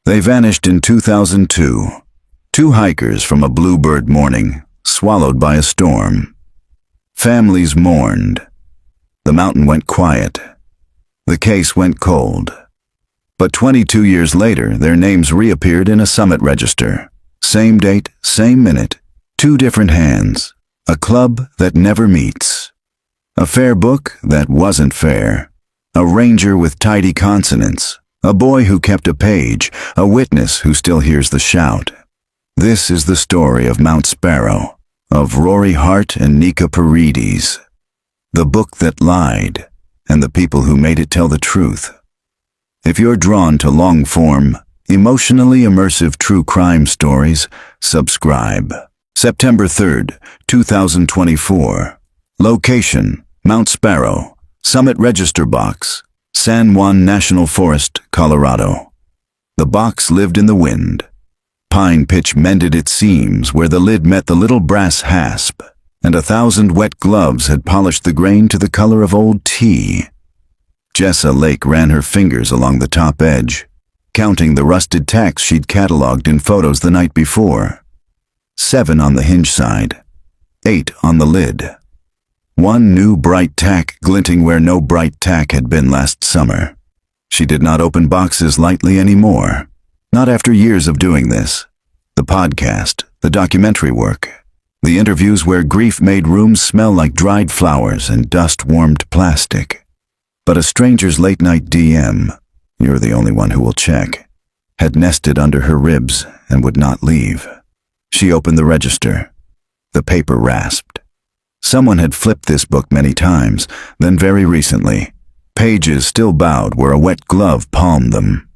They vanished in 2002. Two hikers from a bluebird morning, swallowed by a storm. Families mourned. The mountain went quiet. The case went cold. But 22 years later, their names reappeared in a summit register. Same date, same minute, two different hands. A club that never meets. A fair book that wasn't fair. A ranger with tidy consonants. A boy who kept a page. A witness who still hears the shout. This is the story of Mount Sparrow, of Rory Hart and Nika Paredes. The book that lied, and the people who made it tell the truth. If you're drawn to long-form, emotionally immersive true crime stories, subscribe. September 3rd, 2024. Location, Mount Sparrow, Summit Register Box, San Juan National Forest, Colorado. The box lived in the wind. Pine pitch mended its seams where the lid met the little brass hasp, and 1,000 wet gloves had polished the grain to the color of old tea. Jessa Lake ran her fingers along the top edge, counting the rusted tacks she'd cataloged in photos the night before. 7 on the hinge side, 8 on the lid. One new bright tack glinting where no bright tack had been last summer. She did not open boxes lightly anymore, not after years of doing this. The podcast, the documentary work, the interviews where grief made rooms smell like dried flowers and dust-warmed plastic. But a stranger's late-night DM, you're the only one who will check, had nested under her ribs and would not leave. She opened the register. The paper rasped. Someone had flipped this book many times, then very recently. Pages still bowed where a wet glove palmed them.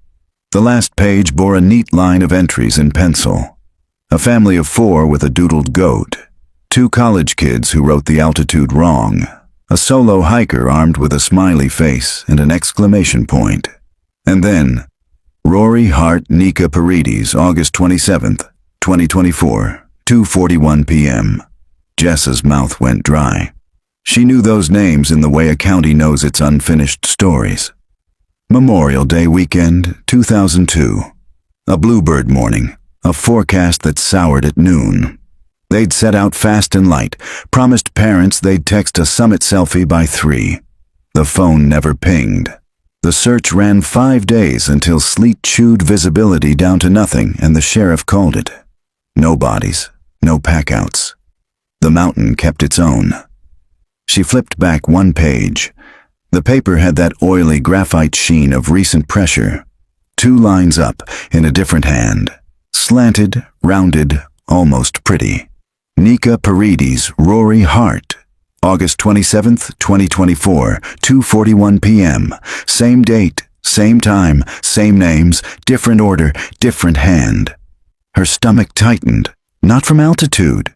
The last page bore a neat line of entries in pencil. A family of 4 with a doodled goat. 2 college kids who wrote the altitude wrong. A solo hiker armed with a smiley face and an exclamation point. And then, Rory Hart Nika Paredes, August 27th, 2024, 2:41 p.m. Jessa's mouth went dry. She knew those names in the way a county knows its unfinished stories. Memorial Day weekend, 2002. A bluebird morning, a forecast that soured at noon. They'd set out fast and light, promised parents they'd text a summit selfie by 3. The phone never pinged. The search ran 5 days until sleet chewed visibility down to nothing and the sheriff called it. No bodies, no packouts. The mountain kept its own. She flipped back 1 page. The paper had that oily graphite sheen of recent pressure. 2 lines up, in a different hand. Slanted, rounded, almost pretty. Nika Paredes, Rory Hart. August 27th, 2024, 2:41 p.m. Same date, same time, same names, different order, different hand. Her stomach tightened, not from altitude.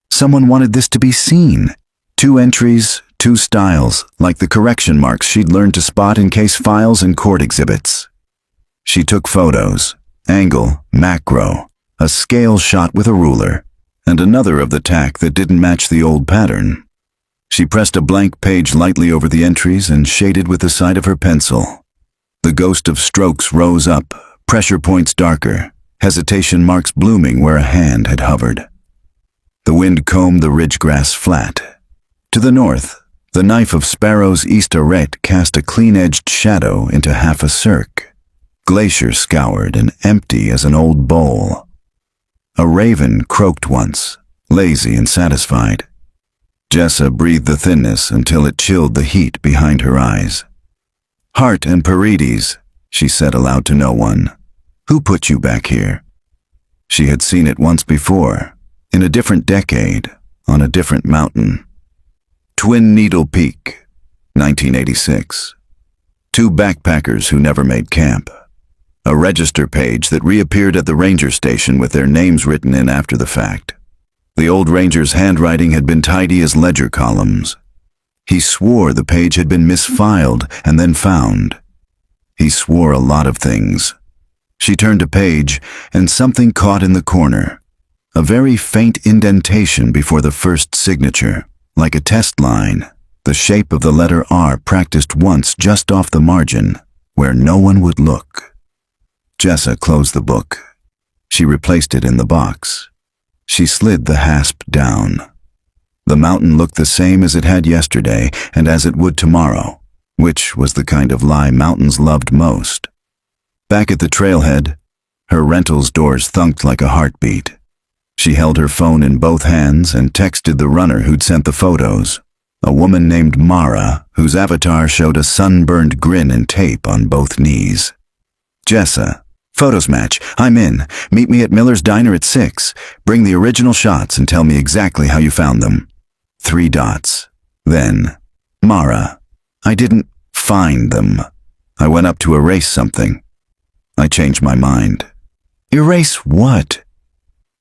Someone wanted this to be seen. 2 entries, 2 styles, like the correction marks she'd learned to spot in case files and court exhibits. She took photos, angle, macro, a scale shot with a ruler, and another of the tack that didn't match the old pattern. She pressed a blank page lightly over the entries and shaded with the side of her pencil. The ghost of strokes rose up, pressure points darker, hesitation marks blooming where a hand had hovered. The wind combed the ridgegrass flat. To the north, the knife of Sparrow's east arête cast a clean-edged shadow into half a cirque. Glacier scoured and empty as an old bowl. A raven croaked once, lazy and satisfied. Jessa breathed the thinness until it chilled the heat behind her eyes. "Hart and Paredes," she said aloud to no one. "Who put you back here?" She had seen it once before, in a different decade, on a different mountain. Twin Needle Peak, 1986. 2 backpackers who never made camp. A register page that reappeared at the ranger station with their names written in after the fact. The old ranger's handwriting had been tidy as ledger columns. He swore the page had been misfiled and then found. He swore a lot of things. She turned a page, and something caught in the corner. A very faint indentation before the first signature, like a test line, the shape of the letter R practiced once just off the margin, where no one would look. Jessa closed the book. She replaced it in the box. She slid the hasp down. The mountain looked the same as it had yesterday and as it would tomorrow, which was the kind of lie mountains loved most. Back at the trailhead, her rental's doors thunked like a heartbeat. She held her phone in both hands and texted the runner who'd sent the photos, a woman named Mara, whose avatar showed a sunburned grin and tape on both knees. Jessa, photos match. I'm in. Meet me at Miller's Diner at 6. Bring the original shots and tell me exactly how you found them. 3 dots. Then, Mara, I didn't find them. I went up to erase something. I changed my mind. Erase what?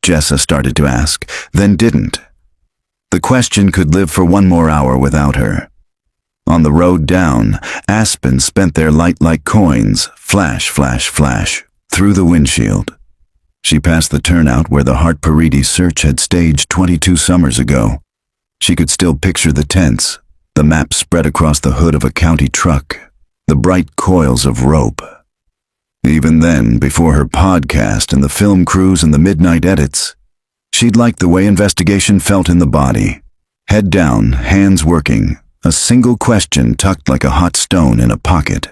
Jessa started to ask, then didn't. The question could live for 1 more hour without her. On the road down, aspens spent their light like coins, flash, flash, flash, through the windshield. She passed the turnout where the Hart Paredes search had staged 22 summers ago. She could still picture the tents, the map spread across the hood of a county truck, the bright coils of rope. Even then, before her podcast and the film crews and the midnight edits, she'd liked the way investigation felt in the body. Head down, hands working, a single question tucked like a hot stone in a pocket.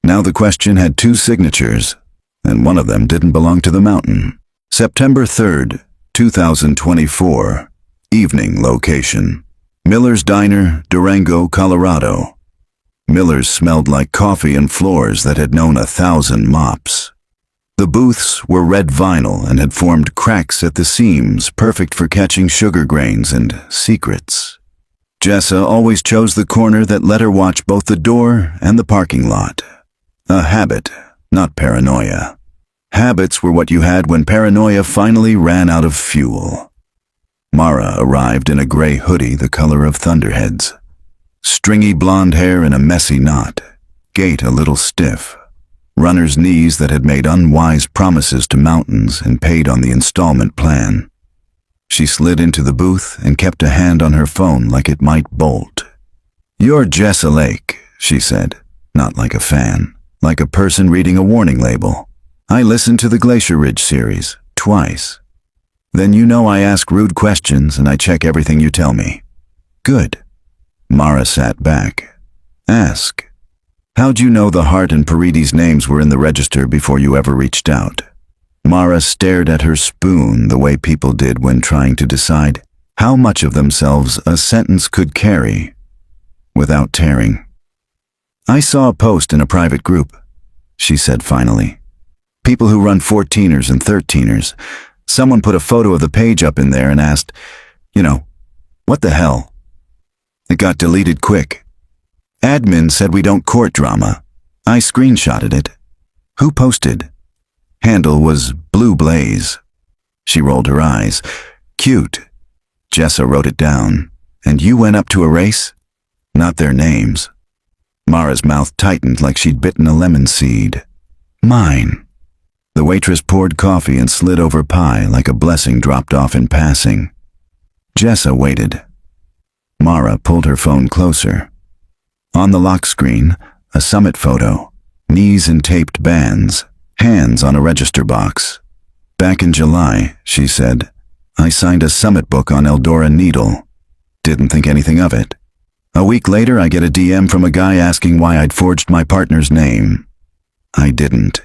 Now the question had 2 signatures, and one of them didn't belong to the mountain. September 3rd, 2024. Evening location. Miller's Diner, Durango, Colorado. Miller's smelled like coffee and floors that had known 1,000 mops. The booths were red vinyl and had formed cracks at the seams, perfect for catching sugar grains and secrets. Jessa always chose the corner that let her watch both the door and the parking lot. A habit, not paranoia. Habits were what you had when paranoia finally ran out of fuel. Mara arrived in a gray hoodie the color of thunderheads. Stringy blonde hair in a messy knot, gait a little stiff. Runner's knees that had made unwise promises to mountains and paid on the installment plan. She slid into the booth and kept a hand on her phone like it might bolt. "You're Jessa Lake," she said, not like a fan, like a person reading a warning label. "I listened to the Glacier Ridge series, twice. Then you know I ask rude questions and I check everything you tell me." "Good." Mara sat back. "Ask. How'd you know the Hart and Paredes names were in the register before you ever reached out?" Mara stared at her spoon the way people did when trying to decide how much of themselves a sentence could carry without tearing. "I saw a post in a private group," she said finally. "People who run 14ers and 13ers. Someone put a photo of the page up in there and asked, what the hell? It got deleted quick. Admin said we don't court drama. I screenshotted it. Who posted?" Handle was Blue Blaze. She rolled her eyes. "Cute." Jessa wrote it down. "And you went up to erase?" "Not their names." Mara's mouth tightened like she'd bitten a lemon seed. "Mine." The waitress poured coffee and slid over pie like a blessing dropped off in passing. Jessa waited. Mara pulled her phone closer. On the lock screen, a summit photo, knees in taped bands, hands on a register box. "Back in July," she said, "I signed a summit book on Eldora Needle. Didn't think anything of it. A week later, I get a DM from a guy asking why I'd forged my partner's name. I didn't.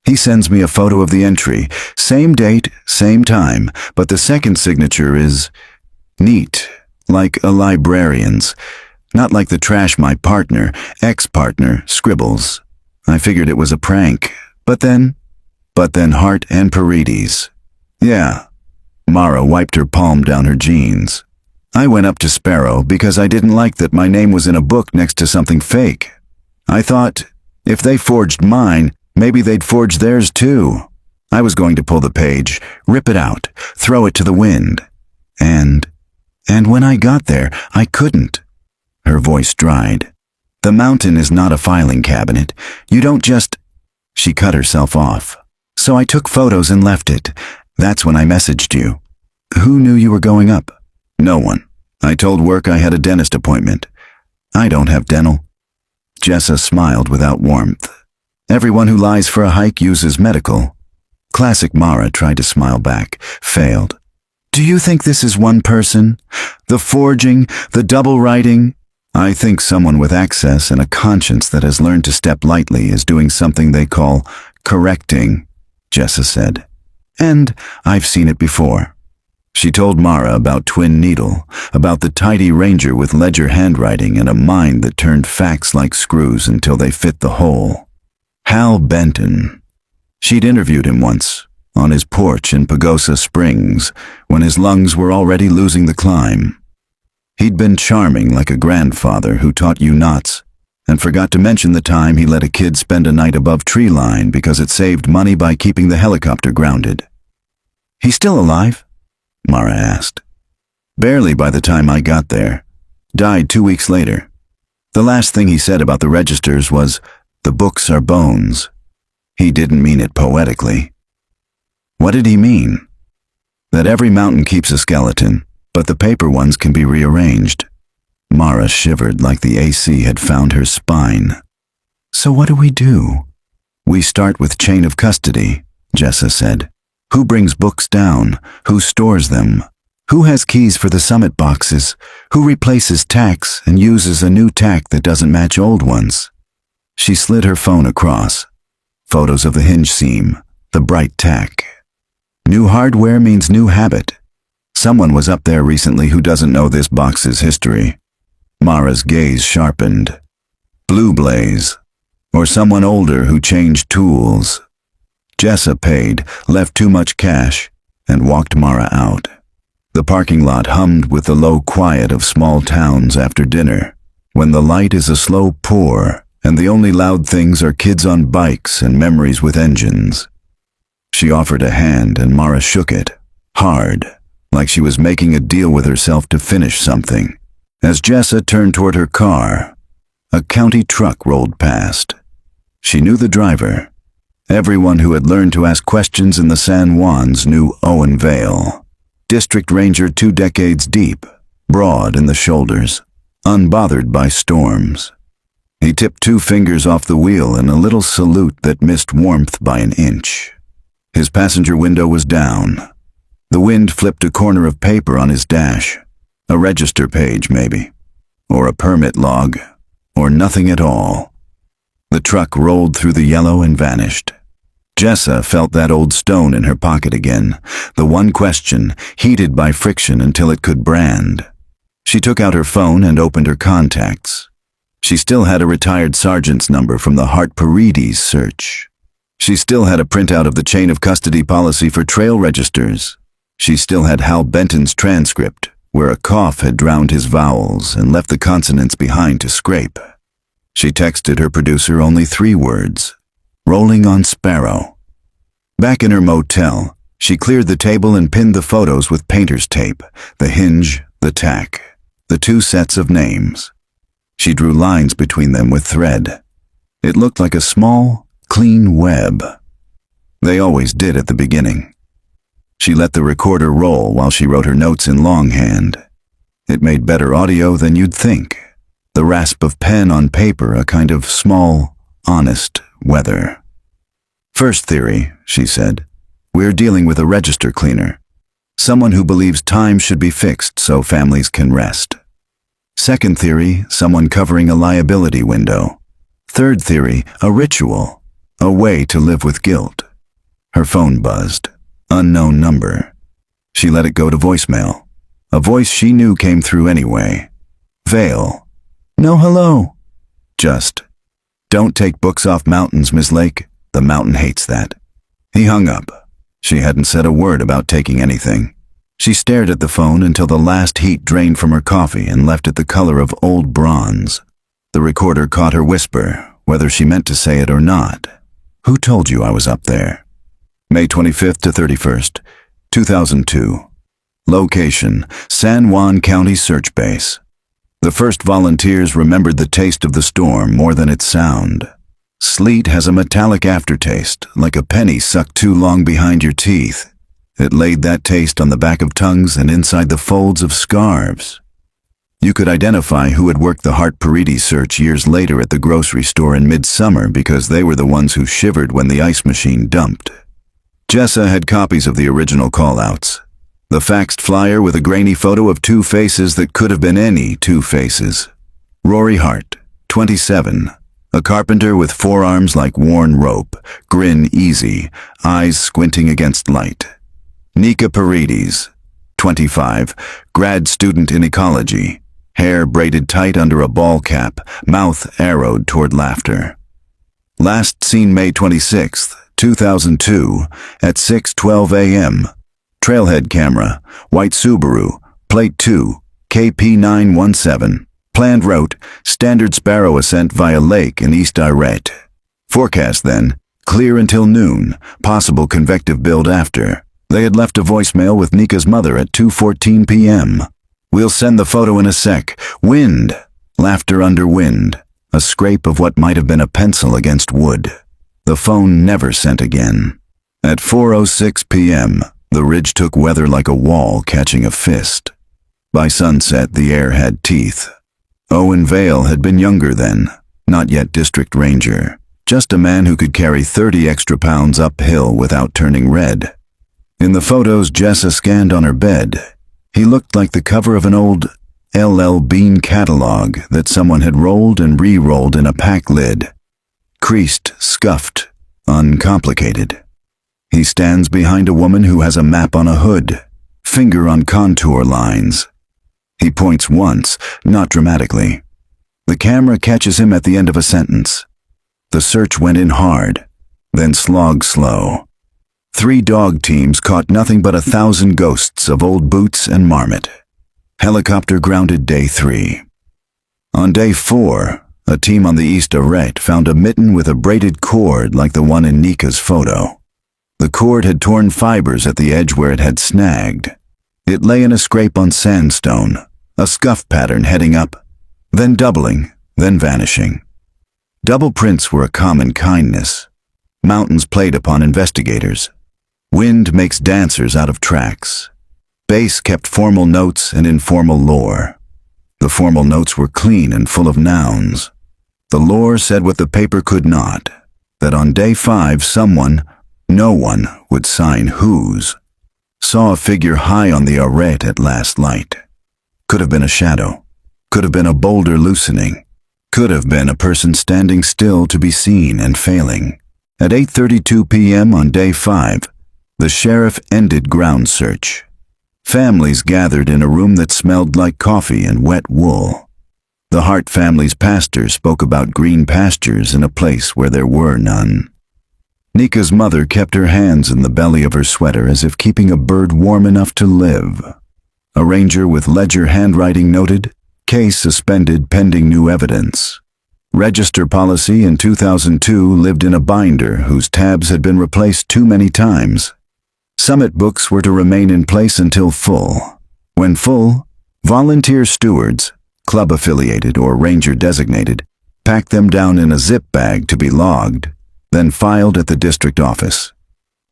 He sends me a photo of the entry, same date, same time, but the second signature is neat, like a librarian's, not like the trash my partner, ex-partner, scribbles. I figured it was a prank, but then Hart and Paredes. Yeah." Mara wiped her palm down her jeans. "I went up to Sparrow because I didn't like that my name was in a book next to something fake. I thought, if they forged mine, maybe they'd forge theirs too. I was going to pull the page, rip it out, throw it to the wind. And when I got there, I couldn't." Her voice dried. "The mountain is not a filing cabinet. You don't just—" She cut herself off. "So I took photos and left it. That's when I messaged you." "Who knew you were going up?" "No one. I told work I had a dentist appointment." "I don't have dental." Jessa smiled without warmth. Everyone who lies for a hike uses medical. Classic Mara tried to smile back, failed. Do you think this is one person? The forging, the double writing? I think someone with access and a conscience that has learned to step lightly is doing something they call correcting, Jessa said. And I've seen it before. She told Mara about Twin Needle, about the tidy ranger with ledger handwriting and a mind that turned facts like screws until they fit the hole. Hal Benton. She'd interviewed him once, on his porch in Pagosa Springs, when his lungs were already losing the climb. He'd been charming like a grandfather who taught you knots, and forgot to mention the time he let a kid spend a night above tree line because it saved money by keeping the helicopter grounded. He's still alive? Mara asked. Barely by the time I got there. Died 2 weeks later. The last thing he said about the registers was, "The books are bones." He didn't mean it poetically. What did he mean? That every mountain keeps a skeleton, but the paper ones can be rearranged. Mara shivered like the AC had found her spine. So what do we do? We start with chain of custody, Jessa said. Who brings books down? Who stores them? Who has keys for the summit boxes? Who replaces tacks and uses a new tack that doesn't match old ones? She slid her phone across. Photos of the hinge seam, the bright tack. New hardware means new habit. Someone was up there recently who doesn't know this box's history. Mara's gaze sharpened. Blue Blaze. Or someone older who changed tools. Jessa paid, left too much cash, and walked Mara out. The parking lot hummed with the low quiet of small towns after dinner, when the light is a slow pour, and the only loud things are kids on bikes and memories with engines. She offered a hand and Mara shook it, hard, like she was making a deal with herself to finish something. As Jessa turned toward her car, a county truck rolled past. She knew the driver. Everyone who had learned to ask questions in the San Juans knew Owen Vale. District Ranger 2 decades deep, broad in the shoulders, unbothered by storms. He tipped 2 fingers off the wheel in a little salute that missed warmth by an inch. His passenger window was down. The wind flipped a corner of paper on his dash. A register page, maybe. Or a permit log. Or nothing at all. The truck rolled through the yellow and vanished. Jessa felt that old stone in her pocket again, the one question, heated by friction until it could brand. She took out her phone and opened her contacts. She still had a retired sergeant's number from the Hart Paredes search. She still had a printout of the chain of custody policy for trail registers. She still had Hal Benton's transcript, where a cough had drowned his vowels and left the consonants behind to scrape. She texted her producer only 3 words. Rolling on Sparrow. Back in her motel, she cleared the table and pinned the photos with painter's tape, the hinge, the tack, the 2 sets of names. She drew lines between them with thread. It looked like a small, clean web. They always did at the beginning. She let the recorder roll while she wrote her notes in longhand. It made better audio than you'd think. The rasp of pen on paper, a kind of small, honest weather. First theory, she said, we're dealing with a register cleaner. Someone who believes time should be fixed so families can rest. Second theory, someone covering a liability window. Third theory, a ritual, a way to live with guilt. Her phone buzzed. Unknown number. She let it go to voicemail. A voice she knew came through anyway. Vale. No hello. Just, don't take books off mountains, Miss Lake. The mountain hates that. He hung up. She hadn't said a word about taking anything. She stared at the phone until the last heat drained from her coffee and left it the color of old bronze. The recorder caught her whisper, whether she meant to say it or not. Who told you I was up there? May 25th to 31st, 2002. Location, San Juan County Search Base. The first volunteers remembered the taste of the storm more than its sound. Sleet has a metallic aftertaste, like a penny sucked too long behind your teeth. It laid that taste on the back of tongues and inside the folds of scarves. You could identify who had worked the Reappeared search years later at the grocery store in midsummer because they were the ones who shivered when the ice machine dumped. Jessa had copies of the original callouts. The faxed flyer with a grainy photo of two faces that could have been any two faces. Rory Hart, 27, a carpenter with forearms like worn rope, grin easy, eyes squinting against light. Nika Paredes, 25, grad student in ecology, hair braided tight under a ball cap, mouth arrowed toward laughter. Last seen May 26, 2002, at 6:12 a.m. Trailhead camera, white Subaru, plate 2, KP917. Planned route, standard sparrow ascent via lake in East Irete. Forecast then, clear until noon, possible convective build after. They had left a voicemail with Nika's mother at 2:14 p.m. We'll send the photo in a sec. Wind. Laughter under wind. A scrape of what might have been a pencil against wood. The phone never sent again. At 4:06 p.m., the ridge took weather like a wall catching a fist. By sunset, the air had teeth. Owen Vale had been younger then, not yet district ranger, just a man who could carry 30 extra pounds uphill without turning red. In the photos Jessa scanned on her bed, he looked like the cover of an old LL Bean catalog that someone had rolled and re-rolled in a pack lid. Creased, scuffed, uncomplicated. He stands behind a woman who has a map on a hood, finger on contour lines. He points once, not dramatically. The camera catches him at the end of a sentence. The search went in hard, then slogged slow. 3 dog teams caught nothing but 1,000 ghosts of old Boots and Marmot. Helicopter grounded day 3. On day 4, a team on the East Irete found a mitten with a braided cord like the one in Nika's photo. The cord had torn fibers at the edge where it had snagged. It lay in a scrape on sandstone, a scuff pattern heading up, then doubling, then vanishing. Double prints were a common kindness. Mountains played upon investigators. Wind makes dancers out of tracks. Bass kept formal notes and informal lore. The formal notes were clean and full of nouns. The lore said what the paper could not, that on day 5 someone, no one, would sign whose. Saw a figure high on the arete at last light. Could have been a shadow. Could have been a boulder loosening. Could have been a person standing still to be seen and failing. At 8:32 p.m. on day 5, the sheriff ended ground search. Families gathered in a room that smelled like coffee and wet wool. The Hart family's pastor spoke about green pastures in a place where there were none. Nika's mother kept her hands in the belly of her sweater as if keeping a bird warm enough to live. A ranger with ledger handwriting noted, "Case suspended pending new evidence." Register policy in 2002 lived in a binder whose tabs had been replaced too many times. Summit books were to remain in place until full. When full, volunteer stewards, club-affiliated or ranger-designated, packed them down in a zip bag to be logged, then filed at the district office.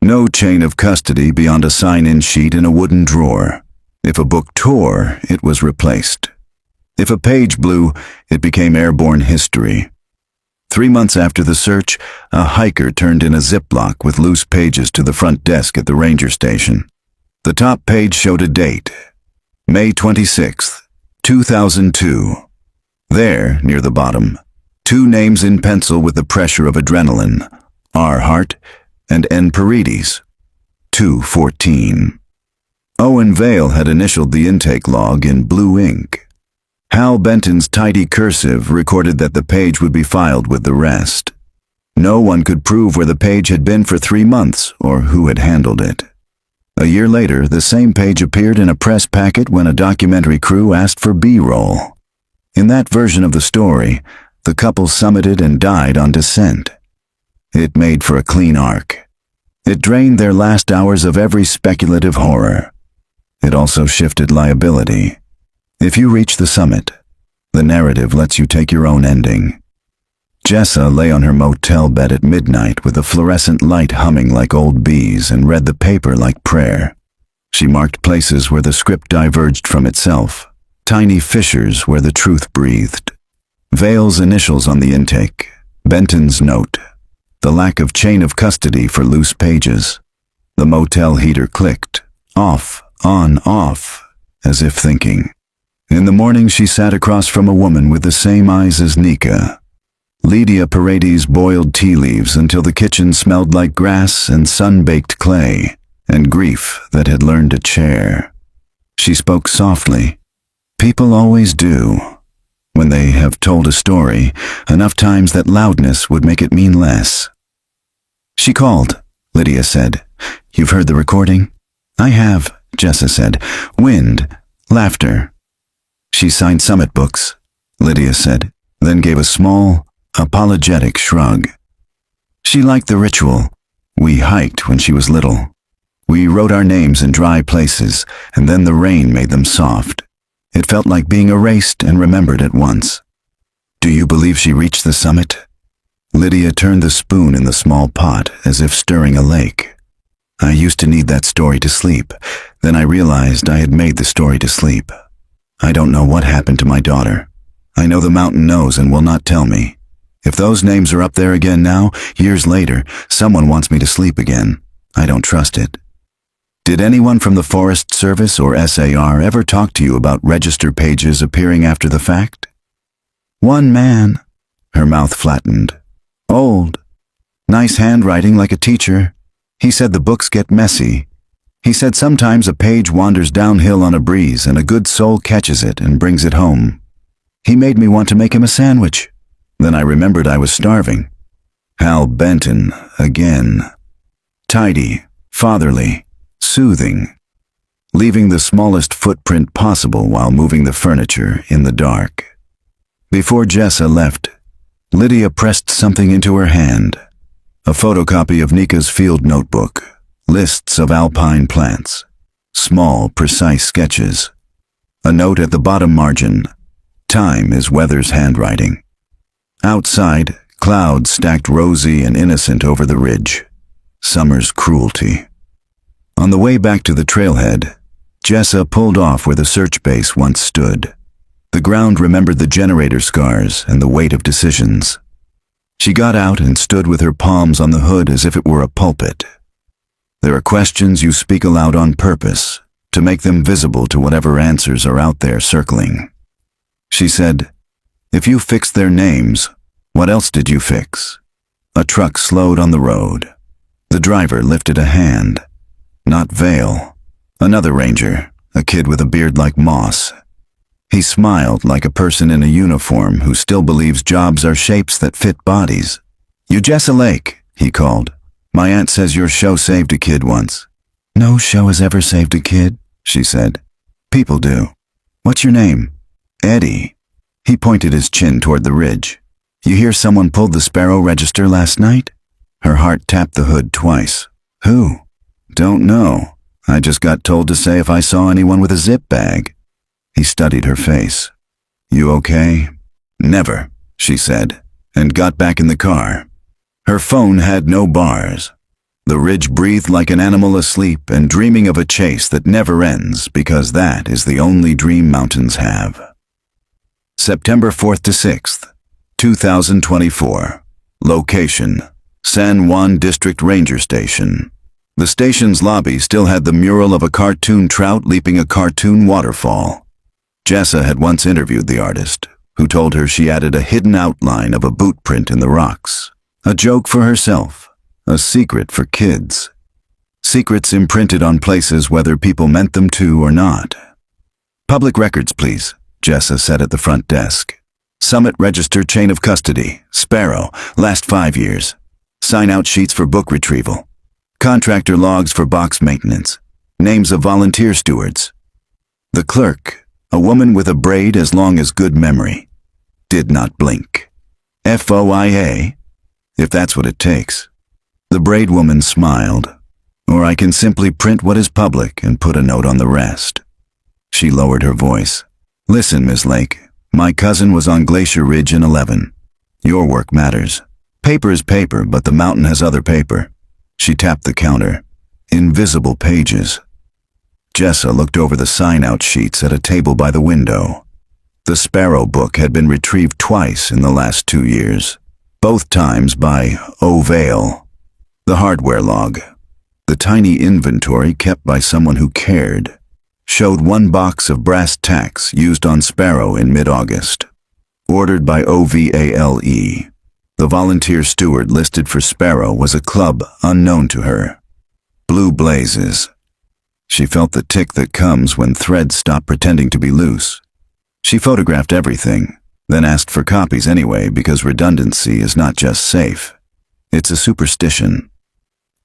No chain of custody beyond a sign-in sheet in a wooden drawer. If a book tore, it was replaced. If a page blew, it became airborne history. 3 months after the search, a hiker turned in a Ziploc with loose pages to the front desk at the ranger station. The top page showed a date, May 26, 2002. There, near the bottom, 2 names in pencil with the pressure of adrenaline, R. Hart and N. Paredes, 2:14. Owen Vale had initialed the intake log in blue ink. Hal Benton's tidy cursive recorded that the page would be filed with the rest. No one could prove where the page had been for 3 months or who had handled it. A year later, the same page appeared in a press packet when a documentary crew asked for B-roll. In that version of the story, the couple summited and died on descent. It made for a clean arc. It drained their last hours of every speculative horror. It also shifted liability. If you reach the summit, the narrative lets you take your own ending. Jessa lay on her motel bed at midnight with a fluorescent light humming like old bees and read the paper like prayer. She marked places where the script diverged from itself, Tiny fissures where the truth breathed. Vale's initials on the intake. Benton's note. The lack of chain of custody for loose pages. The motel heater clicked. Off, on, off, as if thinking. In the morning she sat across from a woman with the same eyes as Nika. Lydia Paredes boiled tea leaves until the kitchen smelled like grass and sun-baked clay, and grief that had learned a chair. She spoke softly. People always do. When they have told a story, enough times that loudness would make it mean less. She called, Lydia said. You've heard the recording? I have, Jessa said. Wind, laughter. She signed Summit books, Lydia said, then gave a small, apologetic shrug. She liked the ritual. We hiked when she was little. We wrote our names in dry places, and then the rain made them soft. It felt like being erased and remembered at once. Do you believe she reached the summit? Lydia turned the spoon in the small pot as if stirring a lake. I used to need that story to sleep. Then I realized I had made the story to sleep. I don't know what happened to my daughter. I know the mountain knows and will not tell me. If those names are up there again now, years later, someone wants me to sleep again. I don't trust it. Did anyone from the Forest Service or SAR ever talk to you about register pages appearing after the fact? One man. Her mouth flattened. Old. Nice handwriting like a teacher. He said the books get messy. He said sometimes a page wanders downhill on a breeze and a good soul catches it and brings it home. He made me want to make him a sandwich. Then I remembered I was starving. Hal Benton, again. Tidy, fatherly, soothing, leaving the smallest footprint possible while moving the furniture in the dark. Before Jessa left, Lydia pressed something into her hand. A photocopy of Nika's field notebook, lists of alpine plants, small, precise sketches. A note at the bottom margin, time is weather's handwriting. Outside, clouds stacked rosy and innocent over the ridge. Summer's cruelty. On the way back to the trailhead, Jessa pulled off where the search base once stood. The ground remembered the generator scars and the weight of decisions. She got out and stood with her palms on the hood as if it were a pulpit. There are questions you speak aloud on purpose, to make them visible to whatever answers are out there circling. She said, if you fixed their names, what else did you fix? A truck slowed on the road. The driver lifted a hand. Not Vale. Another ranger, a kid with a beard like moss. He smiled like a person in a uniform who still believes jobs are shapes that fit bodies. You Jessa Lake, he called. My aunt says your show saved a kid once. No show has ever saved a kid, she said. People do. What's your name? Eddie. He pointed his chin toward the ridge. You hear someone pulled the Sparrow register last night? Her heart tapped the hood twice. Who? Don't know. I just got told to say if I saw anyone with a zip bag. He studied her face. You okay? Never, she said, and got back in the car. Her phone had no bars. The ridge breathed like an animal asleep and dreaming of a chase that never ends because that is the only dream mountains have. September 4th to 6th, 2024. Location, San Juan District Ranger Station. The station's lobby still had the mural of a cartoon trout leaping a cartoon waterfall. Jessa had once interviewed the artist, who told her she added a hidden outline of a boot print in the rocks. A joke for herself, a secret for kids. Secrets imprinted on places whether people meant them to or not. Public records, please, Jessa said at the front desk. Summit register chain of custody, Sparrow, last 5 years. Sign-out sheets for book retrieval. Contractor logs for box maintenance. Names of volunteer stewards. The clerk, a woman with a braid as long as good memory, did not blink. FOIA, if that's what it takes. The braid woman smiled. Or I can simply print what is public and put a note on the rest. She lowered her voice. Listen, Miss Lake, my cousin was on Glacier Ridge in 11. Your work matters. Paper is paper, but the mountain has other paper. She tapped the counter. Invisible pages. Jessa looked over the sign-out sheets at a table by the window. The Sparrow book had been retrieved twice in the last 2 years, both times by O'Vale. The hardware log, the tiny inventory kept by someone who cared, showed 1 box of brass tacks used on Sparrow in mid-August. Ordered by OVALE. The volunteer steward listed for Sparrow was a club unknown to her. Blue Blazes. She felt the tick that comes when threads stop pretending to be loose. She photographed everything, then asked for copies anyway because redundancy is not just safe. It's a superstition.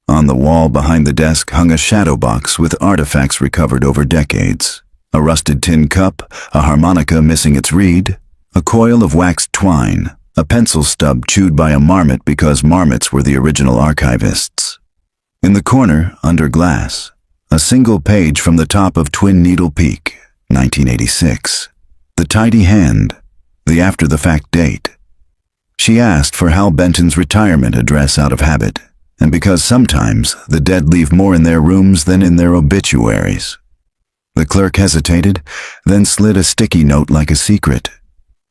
On the wall behind the desk hung a shadow box with artifacts recovered over decades. A rusted tin cup, a harmonica missing its reed, a coil of waxed twine, a pencil stub chewed by a marmot because marmots were the original archivists. In the corner, under glass, a single page from the top of Twin Needle Peak, 1986. The tidy hand, the after-the-fact date. She asked for Hal Benton's retirement address out of habit, and because sometimes the dead leave more in their rooms than in their obituaries. The clerk hesitated, then slid a sticky note like a secret.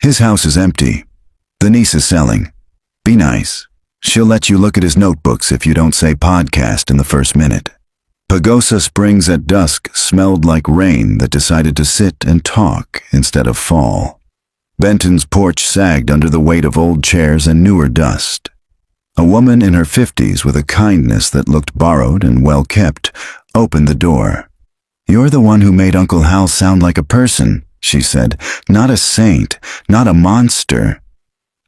His house is empty. The niece is selling. Be nice. She'll let you look at his notebooks if you don't say podcast in the first minute. Pagosa Springs at dusk smelled like rain that decided to sit and talk instead of fall. Benton's porch sagged under the weight of old chairs and newer dust. A woman in her 50s with a kindness that looked borrowed and well-kept opened the door. "You're the one who made Uncle Hal sound like a person," she said. "Not a saint, not a monster."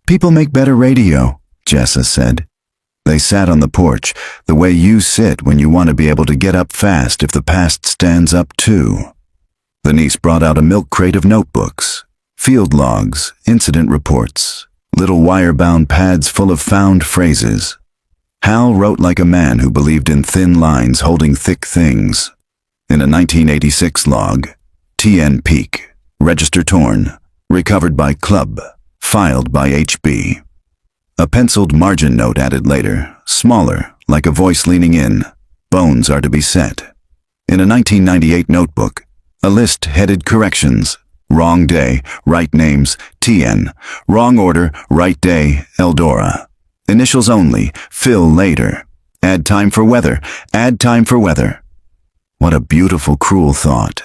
"People make better radio," Jessa said. They sat on the porch, the way you sit when you want to be able to get up fast if the past stands up too. The niece brought out a milk crate of notebooks, field logs, incident reports, little wire-bound pads full of found phrases. Hal wrote like a man who believed in thin lines holding thick things. In a 1986 log, TN Peak, register torn, recovered by Club, filed by HB. A penciled margin note added later, smaller, like a voice leaning in. Bones are to be set. In a 1998 notebook, a list headed corrections. Wrong day, right names, TN. Wrong order, right day, Eldora. Initials only, fill later. Add time for weather, add time for weather. What a beautiful, cruel thought.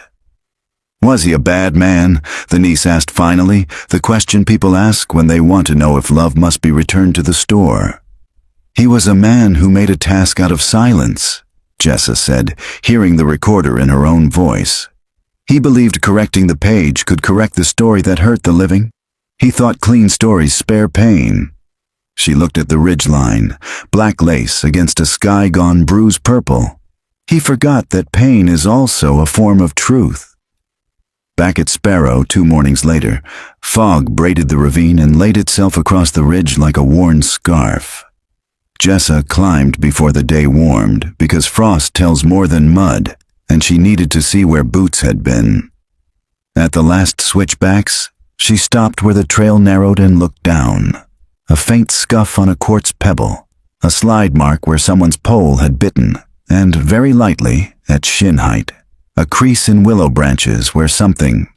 Was he a bad man? The niece asked finally, the question people ask when they want to know if love must be returned to the store. He was a man who made a task out of silence, Jessa said, hearing the recorder in her own voice. He believed correcting the page could correct the story that hurt the living. He thought clean stories spare pain. She looked at the ridgeline, black lace against a sky gone bruise purple. He forgot that pain is also a form of truth. Back at Sparrow 2 mornings later, fog braided the ravine and laid itself across the ridge like a worn scarf. Jessa climbed before the day warmed because frost tells more than mud, and she needed to see where boots had been. At the last switchbacks, she stopped where the trail narrowed and looked down. A faint scuff on a quartz pebble, a slide mark where someone's pole had bitten, and very lightly, at shin height, a crease in willow branches where someone,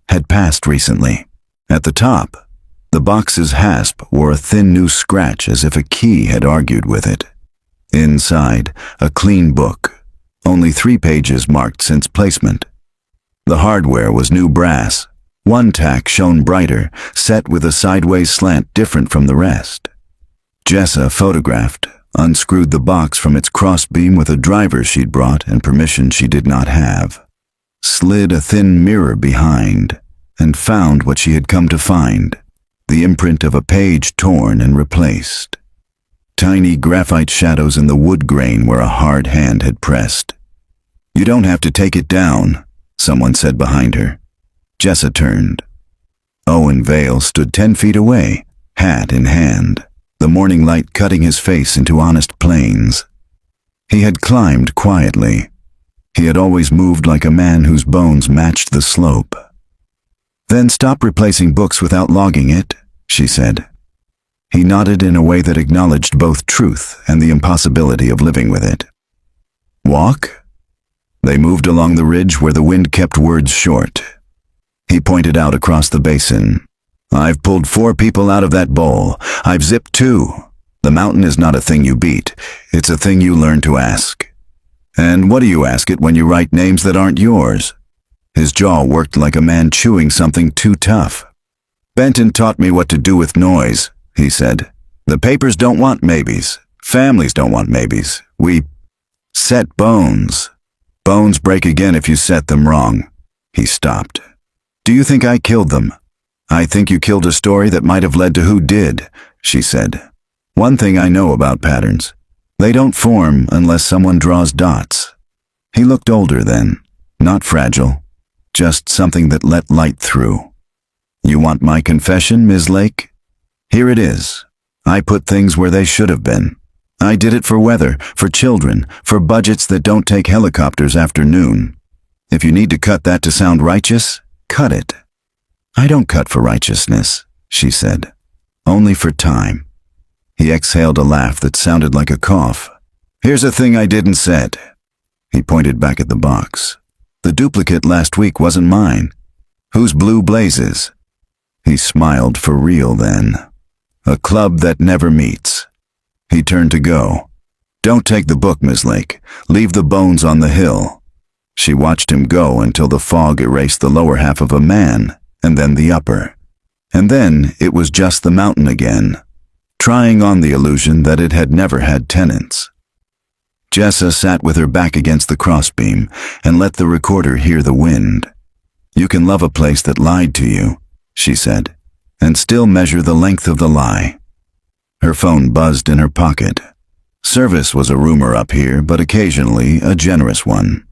had passed recently. At the top, the box's hasp wore a thin new scratch as if a key had argued with it. Inside, a clean book, only 3 pages marked since placement. The hardware was new brass. 1 tack shone brighter, set with a sideways slant different from the rest. Jessa photographed, unscrewed the box from its crossbeam with a driver she'd brought and permission she did not have, slid a thin mirror behind, and found what she had come to find, the imprint of a page torn and replaced. Tiny graphite shadows in the wood grain where a hard hand had pressed. "You don't have to take it down," someone said behind her. Jessa turned. Owen Vale stood 10 feet away, hat in hand, the morning light cutting his face into honest planes. He had climbed quietly. He had always moved like a man whose bones matched the slope. "Then stop replacing books without logging it," she said. He nodded in a way that acknowledged both truth and the impossibility of living with it. "Walk?" They moved along the ridge where the wind kept words short. He pointed out across the basin. I've pulled 4 people out of that bowl. I've zipped 2. The mountain is not a thing you beat. It's a thing you learn to ask. And what do you ask it when you write names that aren't yours? His jaw worked like a man chewing something too tough. Benton taught me what to do with noise, he said. The papers don't want maybes. Families don't want maybes. We set bones. Bones break again if you set them wrong. He stopped. Do you think I killed them? I think you killed a story that might have led to who did, she said. One thing I know about patterns. They don't form unless someone draws dots. He looked older then, not fragile, just something that let light through. You want my confession, Ms. Lake? Here it is. I put things where they should have been. I did it for weather, for children, for budgets that don't take helicopters after noon. If you need to cut that to sound righteous, cut it. I don't cut for righteousness, she said. Only for time. He exhaled a laugh that sounded like a cough. Here's a thing I didn't said. He pointed back at the box. The duplicate last week wasn't mine. Whose blue blazes? He smiled for real then. A club that never meets. He turned to go. Don't take the book, Miss Lake. Leave the bones on the hill. She watched him go until the fog erased the lower half of a man, and then the upper. And then it was just the mountain again, trying on the illusion that it had never had tenants. Jessa sat with her back against the crossbeam and let the recorder hear the wind. You can love a place that lied to you, she said, and still measure the length of the lie. Her phone buzzed in her pocket. Service was a rumor up here, but occasionally a generous one.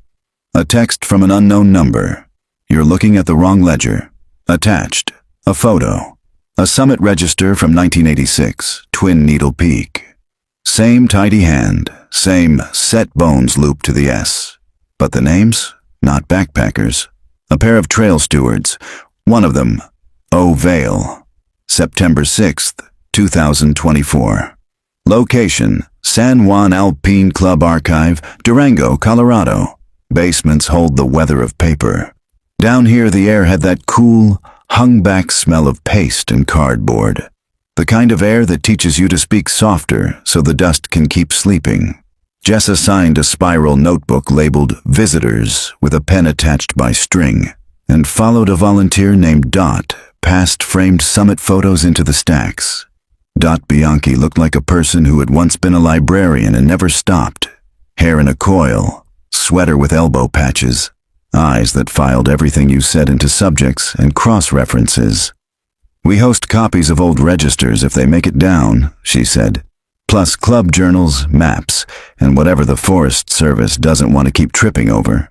A text from an unknown number. You're looking at the wrong ledger. Attached, a photo. A summit register from 1986, Twin Needle Peak. Same tidy hand, same set bones loop to the S. But the names? Not backpackers. A pair of trail stewards. One of them, O Vale. September 6th, 2024. Location, San Juan Alpine Club Archive, Durango, Colorado. Basements hold the weather of paper. Down here the air had that cool, hung-back smell of paste and cardboard. The kind of air that teaches you to speak softer so the dust can keep sleeping. Jessa signed a spiral notebook labeled Visitors with a pen attached by string, and followed a volunteer named Dot past framed summit photos into the stacks. Dot Bianchi looked like a person who had once been a librarian and never stopped. Hair in a coil, sweater with elbow patches, eyes that filed everything you said into subjects and cross-references. We host copies of old registers if they make it down, she said, plus club journals, maps, and whatever the Forest Service doesn't want to keep tripping over.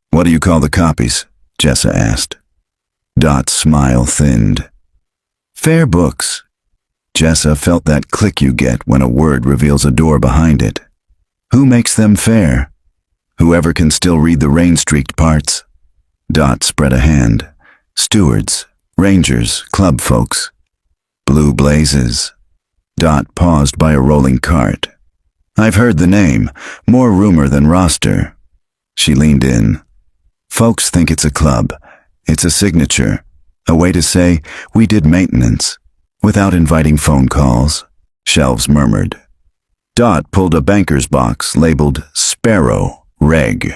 What do you call the copies? Jessa asked. Dot's smile thinned. Fair books. Jessa felt that click you get when a word reveals a door behind it. Who makes them fair? Whoever can still read the rain-streaked parts. Dot spread a hand. Stewards, rangers, club folks. Blue blazes. Dot paused by a rolling cart. I've heard the name, more rumor than roster. She leaned in. Folks think it's a club. It's a signature, a way to say, we did maintenance, without inviting phone calls, Shelves murmured. Dot pulled a banker's box labeled Sparrow, Reg.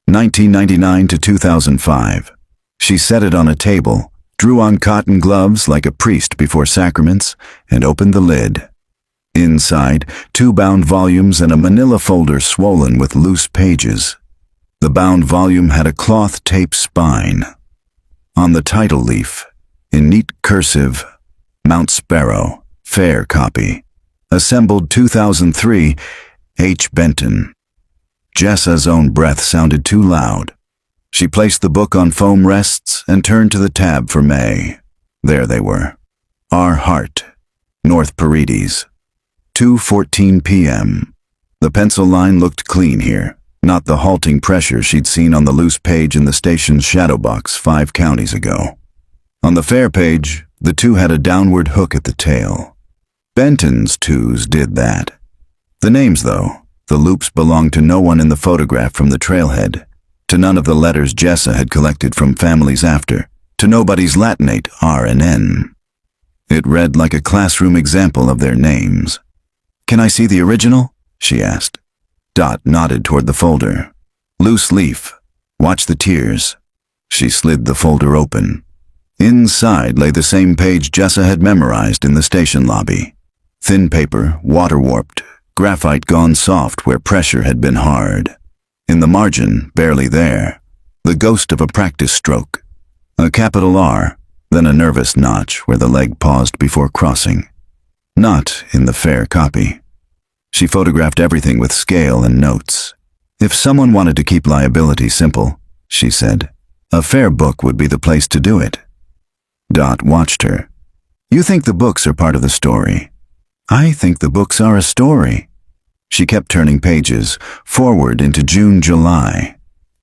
1999 to 2005. She set it on a table, drew on cotton gloves like a priest before sacraments, and opened the lid. Inside, 2 bound volumes and a manila folder swollen with loose pages. The bound volume had a cloth tape spine. On the title leaf, in neat cursive, Mount Sparrow, fair copy. Assembled 2003, H. Benton. Jessa's own breath sounded too loud. She placed the book on foam rests and turned to the tab for May. There they were. Our Heart, North Paredes. 2:14 p.m. The pencil line looked clean here, not the halting pressure she'd seen on the loose page in the station's shadow box 5 counties ago. On the fair page, the 2 had a downward hook at the tail. Benton's 2s did that. The names, though, the loops belonged to no one in the photograph from the trailhead, to none of the letters Jessa had collected from families after, to nobody's Latinate R and N. It read like a classroom example of their names. "Can I see the original?" she asked. Dot nodded toward the folder. "Loose leaf. Watch the tears." She slid the folder open. Inside lay the same page Jessa had memorized in the station lobby. Thin paper, water-warped, graphite gone soft where pressure had been hard. In the margin, barely there, the ghost of a practice stroke. A capital R, then a nervous notch where the leg paused before crossing. Not in the fair copy. She photographed everything with scale and notes. If someone wanted to keep liability simple, she said, a fair book would be the place to do it. Dot watched her. "You think the books are part of the story. I think the books are a story." She kept turning pages, forward into June, July.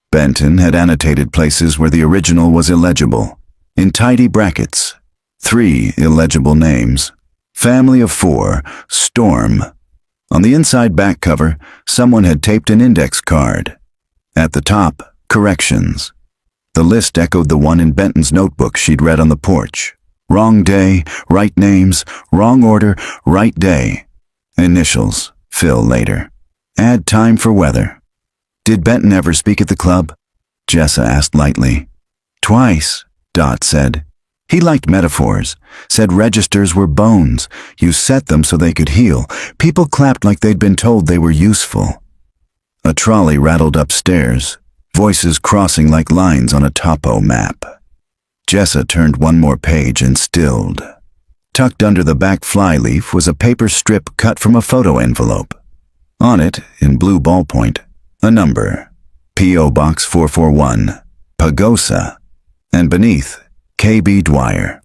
Benton had annotated places where the original was illegible, in tidy brackets. 3 illegible names. Family of 4, Storm. On the inside back cover, someone had taped an index card. At the top, corrections. The list echoed the one in Benton's notebook she'd read on the porch. Wrong day, right names, wrong order, right day. Initials, fill later. Add time for weather. "Did Benton ever speak at the club?" Jessa asked lightly. "Twice," Dot said. "He liked metaphors, said registers were bones. You set them so they could heal. People clapped like they'd been told they were useful." A trolley rattled upstairs, voices crossing like lines on a topo map. Jessa turned one more page and stilled. Tucked under the back flyleaf was a paper strip cut from a photo envelope. On it, in blue ballpoint, a number, P.O. Box 441, Pagosa, and beneath, K.B. Dwyer.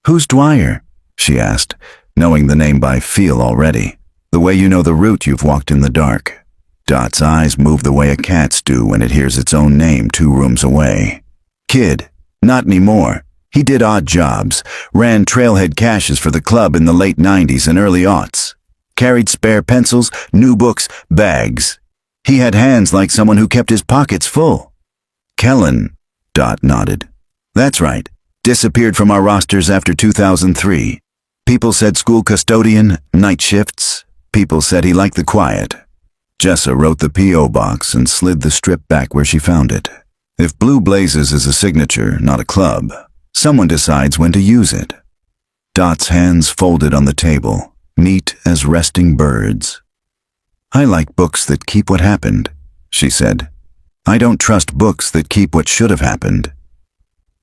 "Who's Dwyer?" she asked, knowing the name by feel already, the way you know the route you've walked in the dark. Dot's eyes moved the way a cat's do when it hears its own name 2 rooms away. "Kid. Not anymore. He did odd jobs, ran trailhead caches for the club in the late 90s and early aughts. Carried spare pencils, new books, bags. He had hands like someone who kept his pockets full." "Kellen," Dot nodded. "That's right. Disappeared from our rosters after 2003. People said school custodian, night shifts. People said he liked the quiet." Jessa wrote the P.O. box and slid the strip back where she found it. If Blue Blazes is a signature, not a club, someone decides when to use it. Dot's hands folded on the table, neat as resting birds. "I like books that keep what happened," she said. "I don't trust books that keep what should have happened."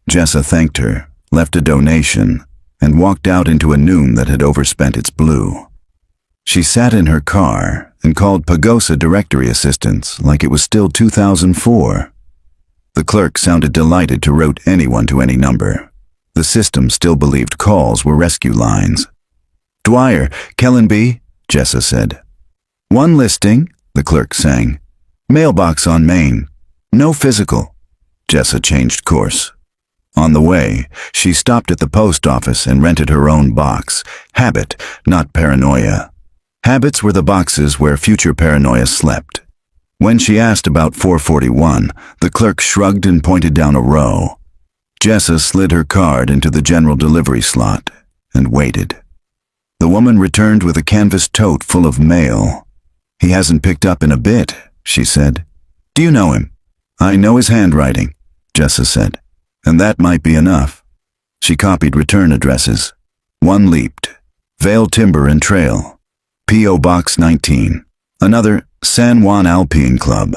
Jessa thanked her, left a donation, and walked out into a noon that had overspent its blue. She sat in her car and called Pagosa directory assistance like it was still 2004. The clerk sounded delighted to route anyone to any number. The system still believed calls were rescue lines. "Dwyer, Kellen B., Jessa said. "One listing," the clerk sang. "Mailbox on Main. No physical." Jessa changed course. On the way, she stopped at the post office and rented her own box. Habit, not paranoia. Habits were the boxes where future paranoia slept. When she asked about 441, the clerk shrugged and pointed down a row. Jessa slid her card into the general delivery slot and waited. The woman returned with a canvas tote full of mail. "He hasn't picked up in a bit," she said. "Do you know him?" "I know his handwriting," Jessa said. "And that might be enough." She copied return addresses. One leaped. Vale Timber and Trail. P.O. Box 19. Another, San Juan Alpine Club.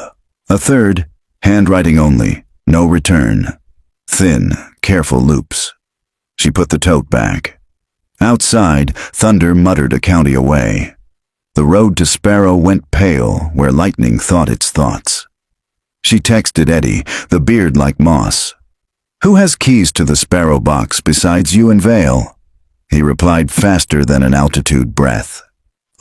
A third, handwriting only, no return. Thin, careful loops. She put the tote back. Outside, thunder muttered a county away. The road to Sparrow went pale where lightning thought its thoughts. She texted Eddie, the beard like moss. "Who has keys to the Sparrow box besides you and Vale?" He replied faster than an altitude breath.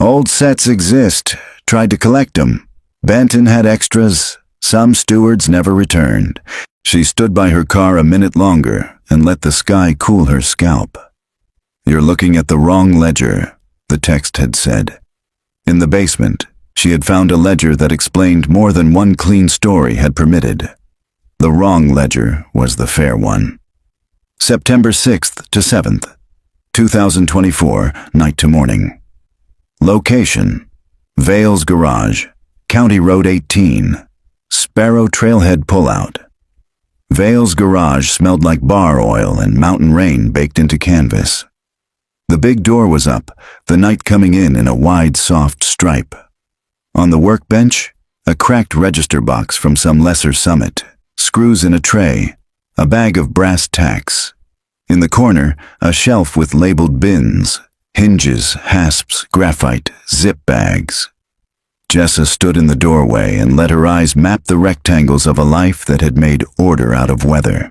"Old sets exist. Tried to collect them. Benton had extras. Some stewards never returned." She stood by her car a minute longer and let the sky cool her scalp. "You're looking at the wrong ledger," the text had said. In the basement, she had found a ledger that explained more than one clean story had permitted. The wrong ledger was the fair one. September 6th to 7th, 2024, night to morning. Location: Vale's Garage, County Road 18, Sparrow Trailhead Pullout. Vale's garage smelled like bar oil and mountain rain baked into canvas. The big door was up, the night coming in a wide, soft stripe. On the workbench, a cracked register box from some lesser summit, screws in a tray, a bag of brass tacks. In the corner, a shelf with labeled bins, hinges, hasps, graphite, zip bags. Jessa stood in the doorway and let her eyes map the rectangles of a life that had made order out of weather.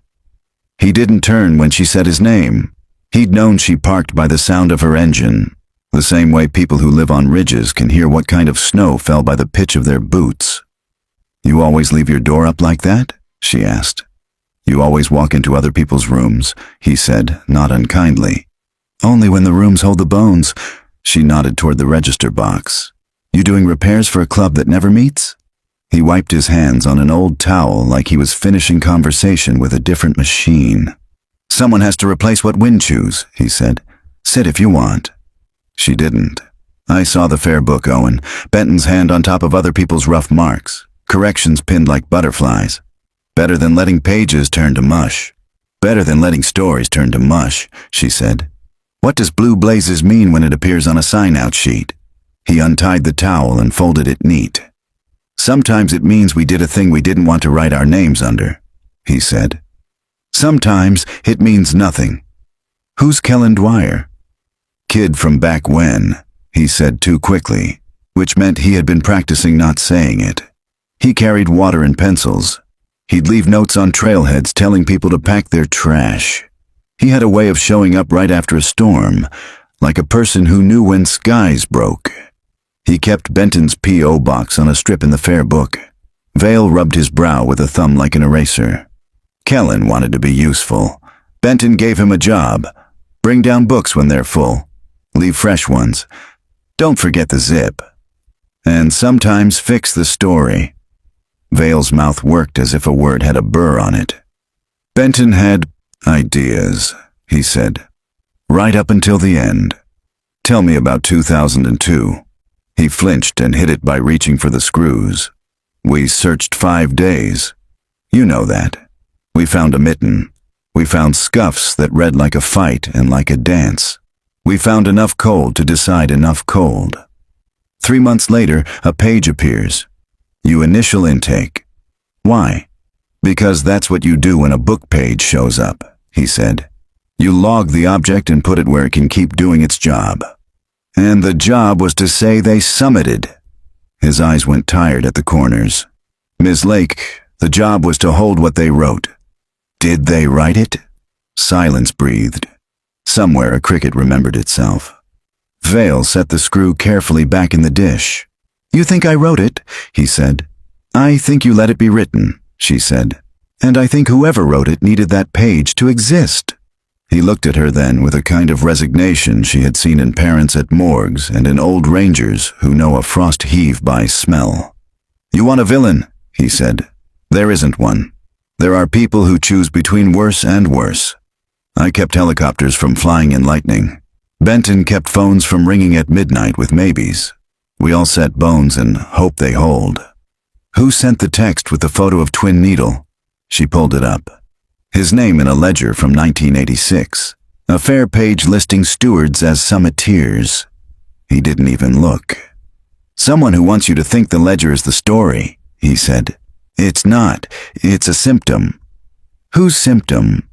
He didn't turn when she said his name. He'd known she parked by the sound of her engine, the same way people who live on ridges can hear what kind of snow fell by the pitch of their boots. "You always leave your door up like that?" she asked. "You always walk into other people's rooms," he said, not unkindly. "Only when the rooms hold the bones." She nodded toward the register box. "You doing repairs for a club that never meets?" He wiped his hands on an old towel like he was finishing conversation with a different machine. "Someone has to replace what wind chews," he said. "Sit if you want." She didn't. "I saw the fair book, Owen. Benton's hand on top of other people's rough marks. Corrections pinned like butterflies. Better than letting pages turn to mush. Better than letting stories turn to mush," she said. "What does blue blazes mean when it appears on a sign-out sheet?" He untied the towel and folded it neat. "Sometimes it means we did a thing we didn't want to write our names under," he said. "Sometimes it means nothing." "Who's Kellen Dwyer?" "Kid from back when," he said too quickly, which meant he had been practicing not saying it. He carried water and pencils. He'd leave notes on trailheads telling people to pack their trash. He had a way of showing up right after a storm, like a person who knew when skies broke. He kept Benton's P.O. box on a strip in the fair book. Vale rubbed his brow with a thumb like an eraser. Kellen wanted to be useful. Benton gave him a job. Bring down books when they're full. Leave fresh ones. Don't forget the zip. And sometimes fix the story. Vale's mouth worked as if a word had a burr on it. "Benton had ideas," he said. "Right up until the end. Tell me about 2002. He flinched and hid it by reaching for the screws. "We searched 5 days. You know that. We found a mitten. We found scuffs that read like a fight and like a dance. We found enough cold to decide enough cold. 3 months later, a page appears. You initial intake. Why? Because that's what you do when a book page shows up," he said. "You log the object and put it where it can keep doing its job." And the job was to say they summited. His eyes went tired at the corners. "Ms. Lake, the job was to hold what they wrote. Did they write it?" Silence breathed. Somewhere a cricket remembered itself. Vale set the screw carefully back in the dish. "You think I wrote it?" he said. "I think you let it be written," she said. "And I think whoever wrote it needed that page to exist." He looked at her then with a kind of resignation she had seen in parents at morgues and in old rangers who know a frost heave by smell. "You want a villain," he said. "There isn't one. There are people who choose between worse and worse. I kept helicopters from flying in lightning. Benton kept phones from ringing at midnight with maybes. We all set bones and hope they hold." "Who sent the text with the photo of Twin Needle?" She pulled it up. His name in a ledger from 1986. A fair page listing stewards as summiteers. He didn't even look. "Someone who wants you to think the ledger is the story," he said. "It's not. It's a symptom." "Whose symptom?"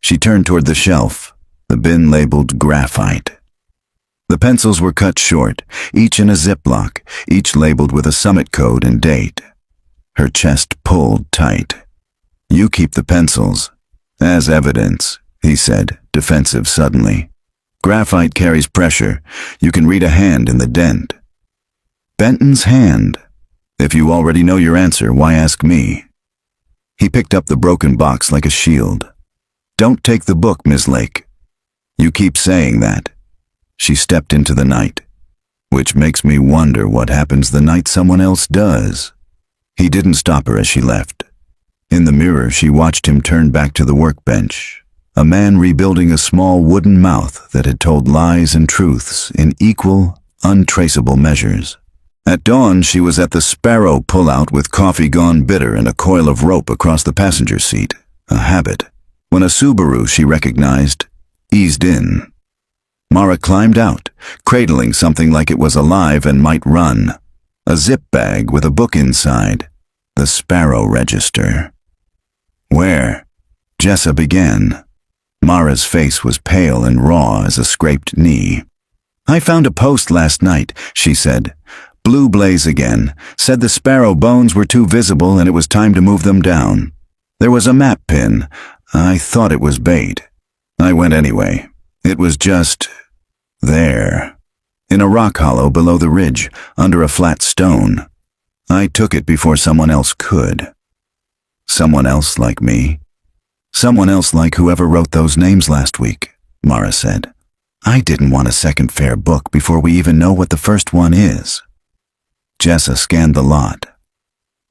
She turned toward the shelf, the bin labeled graphite. The pencils were cut short, each in a Ziploc, each labeled with a summit code and date. Her chest pulled tight. "You keep the pencils. As evidence," he said, defensive suddenly. "Graphite carries pressure. You can read a hand in the dent." "Benton's hand. If you already know your answer, why ask me?" He picked up the broken box like a shield. "Don't take the book, Ms. Lake." "You keep saying that." She stepped into the night, which makes me wonder what happens the night someone else does. He didn't stop her as she left. In the mirror, she watched him turn back to the workbench, a man rebuilding a small wooden mouth that had told lies and truths in equal, untraceable measures. At dawn, she was at the Sparrow pullout with coffee gone bitter and a coil of rope across the passenger seat, a habit. When a Subaru she recognized eased in. Mara climbed out, cradling something like it was alive and might run. A zip bag with a book inside. The Sparrow Register. Where? Jessa began. Mara's face was pale and raw as a scraped knee. I found a post last night, she said. Blue blaze again. Said the Sparrow bones were too visible and it was time to move them down. There was a map pin. I thought it was bait. I went anyway. It was just there. In a rock hollow below the ridge, under a flat stone. I took it before someone else could. Someone else like me? Someone else like whoever wrote those names last week, Mara said. I didn't want a second fair book before we even know what the first one is. Jessa scanned the lot.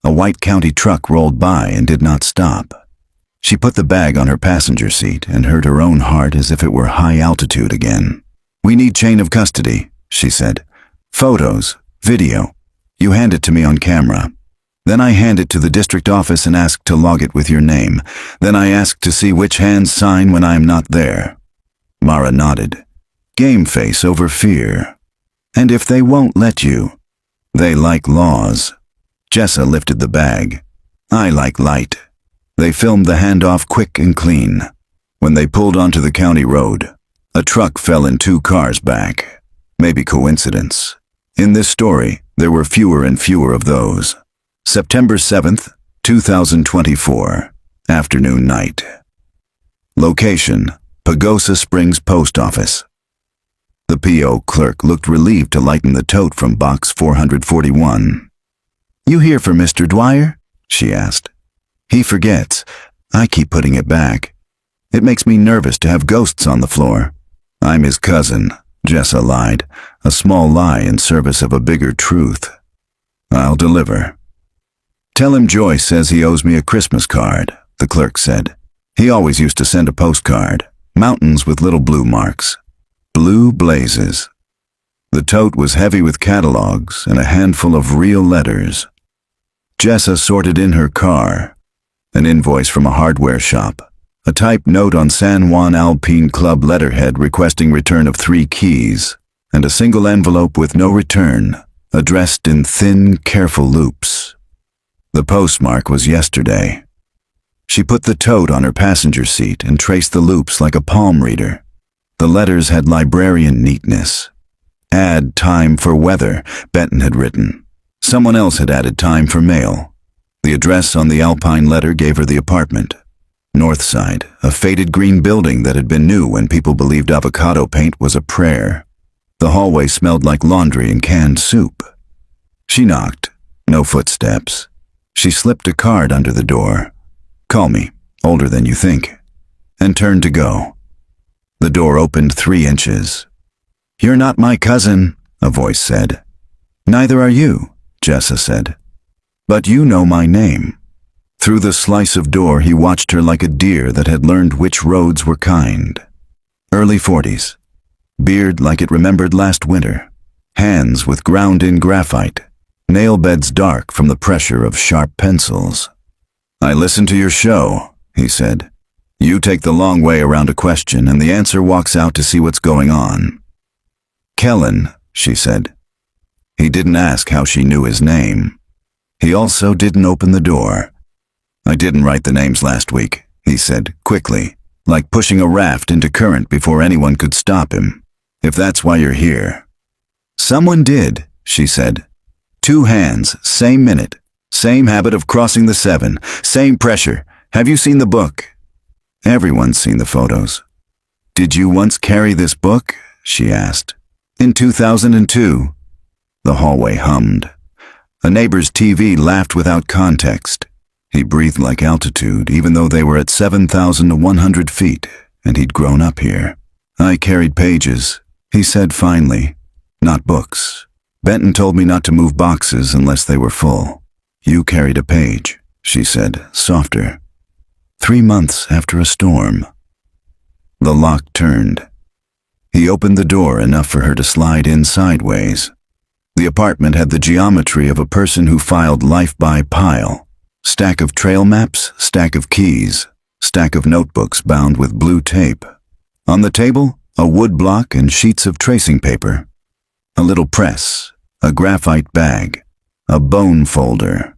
A white county truck rolled by and did not stop. She put the bag on her passenger seat and heard her own heart as if it were high altitude again. We need chain of custody, she said. Photos, video. You hand it to me on camera. Then I hand it to the district office and ask to log it with your name. Then I ask to see which hands sign when I am not there. Mara nodded. Game face over fear. And if they won't let you? They like laws. Jessa lifted the bag. I like light. They filmed the handoff quick and clean. When they pulled onto the county road, a truck fell in 2 cars back. Maybe coincidence. In this story, there were fewer and fewer of those. September 7th, 2024. Afternoon night. Location, Pagosa Springs Post Office. The P.O. clerk looked relieved to lighten the tote from box 441. You here for Mr. Dwyer? She asked. He forgets. I keep putting it back. It makes me nervous to have ghosts on the floor. I'm his cousin, Jessa lied, a small lie in service of a bigger truth. I'll deliver. Tell him Joyce says he owes me a Christmas card, the clerk said. He always used to send a postcard, mountains with little blue marks. Blue blazes. The tote was heavy with catalogs and a handful of real letters. Jessa sorted in her car. An invoice from a hardware shop, a typed note on San Juan Alpine Club letterhead requesting return of 3 keys, and a single envelope with no return, addressed in thin, careful loops. The postmark was yesterday. She put the tote on her passenger seat and traced the loops like a palm reader. The letters had librarian neatness. Add time for weather, Benton had written. Someone else had added time for mail. The address on the Alpine letter gave her the apartment. North Side, a faded green building that had been new when people believed avocado paint was a prayer. The hallway smelled like laundry and canned soup. She knocked. No footsteps. She slipped a card under the door. Call me, older than you think. And turned to go. The door opened 3 inches. You're not my cousin, a voice said. Neither are you, Jessa said. But you know my name. Through the slice of door he watched her like a deer that had learned which roads were kind. Early 40s. Beard like it remembered last winter. Hands with ground-in graphite. Nail beds dark from the pressure of sharp pencils. I listened to your show, he said. You take the long way around a question and the answer walks out to see what's going on. Kellen, she said. He didn't ask how she knew his name. He also didn't open the door. I didn't write the names last week, he said, quickly, like pushing a raft into current before anyone could stop him. If that's why you're here. Someone did, she said. 2 hands, same minute, same habit of crossing the 7, same pressure. Have you seen the book? Everyone's seen the photos. Did you once carry this book? She asked. In 2002. The hallway hummed. A neighbor's TV laughed without context. He breathed like altitude, even though they were at 7,100 feet, and he'd grown up here. I carried pages, he said finally, not books. Benton told me not to move boxes unless they were full. You carried a page, she said, softer. 3 months after a storm. The lock turned. He opened the door enough for her to slide in sideways. The apartment had the geometry of a person who filed life by pile. Stack of trail maps, stack of keys, stack of notebooks bound with blue tape. On the table, a wood block and sheets of tracing paper. A little press, a graphite bag, a bone folder.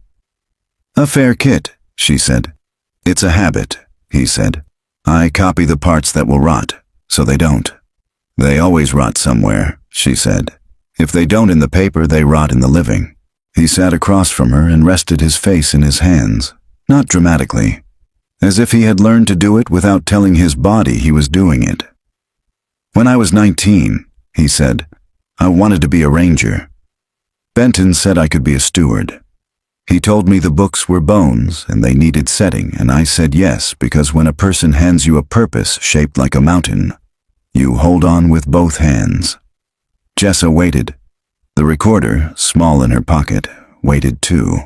A fair kit, she said. It's a habit, he said. I copy the parts that will rot, so they don't. They always rot somewhere, she said. If they don't in the paper, they rot in the living. He sat across from her and rested his face in his hands, not dramatically, as if he had learned to do it without telling his body he was doing it. When I was 19, he said, I wanted to be a ranger. Benton said I could be a steward. He told me the books were bones and they needed setting, and I said yes, because when a person hands you a purpose shaped like a mountain, you hold on with both hands. Jessa waited. The recorder, small in her pocket, waited too.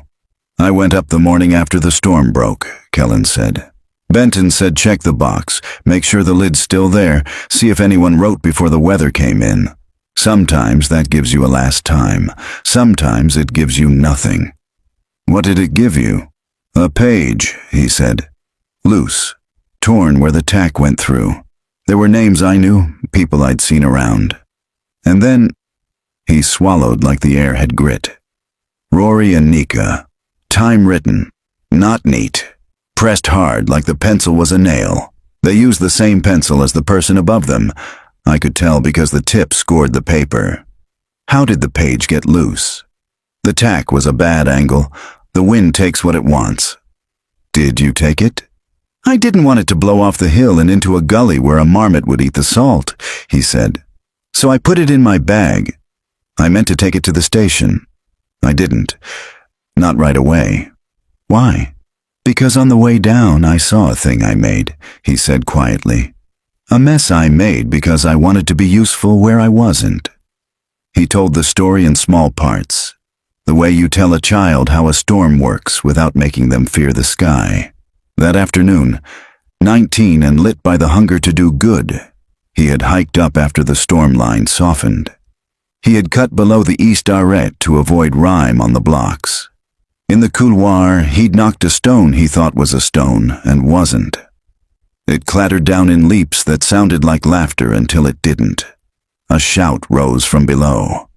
I went up the morning after the storm broke, Kellen said. Benton said check the box, make sure the lid's still there, see if anyone wrote before the weather came in. Sometimes that gives you a last time. Sometimes it gives you nothing. What did it give you? A page, he said. Loose, torn where the tack went through. There were names I knew, people I'd seen around. And then he swallowed like the air had grit. Rory and Nika. Time written. Not neat. Pressed hard like the pencil was a nail. They used the same pencil as the person above them. I could tell because the tip scored the paper. How did the page get loose? The tack was a bad angle. The wind takes what it wants. Did you take it? I didn't want it to blow off the hill and into a gully where a marmot would eat the salt, he said. So I put it in my bag. I meant to take it to the station. I didn't. Not right away. Why? Because on the way down I saw a thing I made, he said quietly. A mess I made because I wanted to be useful where I wasn't. He told the story in small parts. The way you tell a child how a storm works without making them fear the sky. That afternoon, 19 and lit by the hunger to do good, he had hiked up after the storm line softened. He had cut below the east arête to avoid rime on the blocks. In the couloir, he'd knocked a stone he thought was a stone and wasn't. It clattered down in leaps that sounded like laughter until it didn't. A shout rose from below.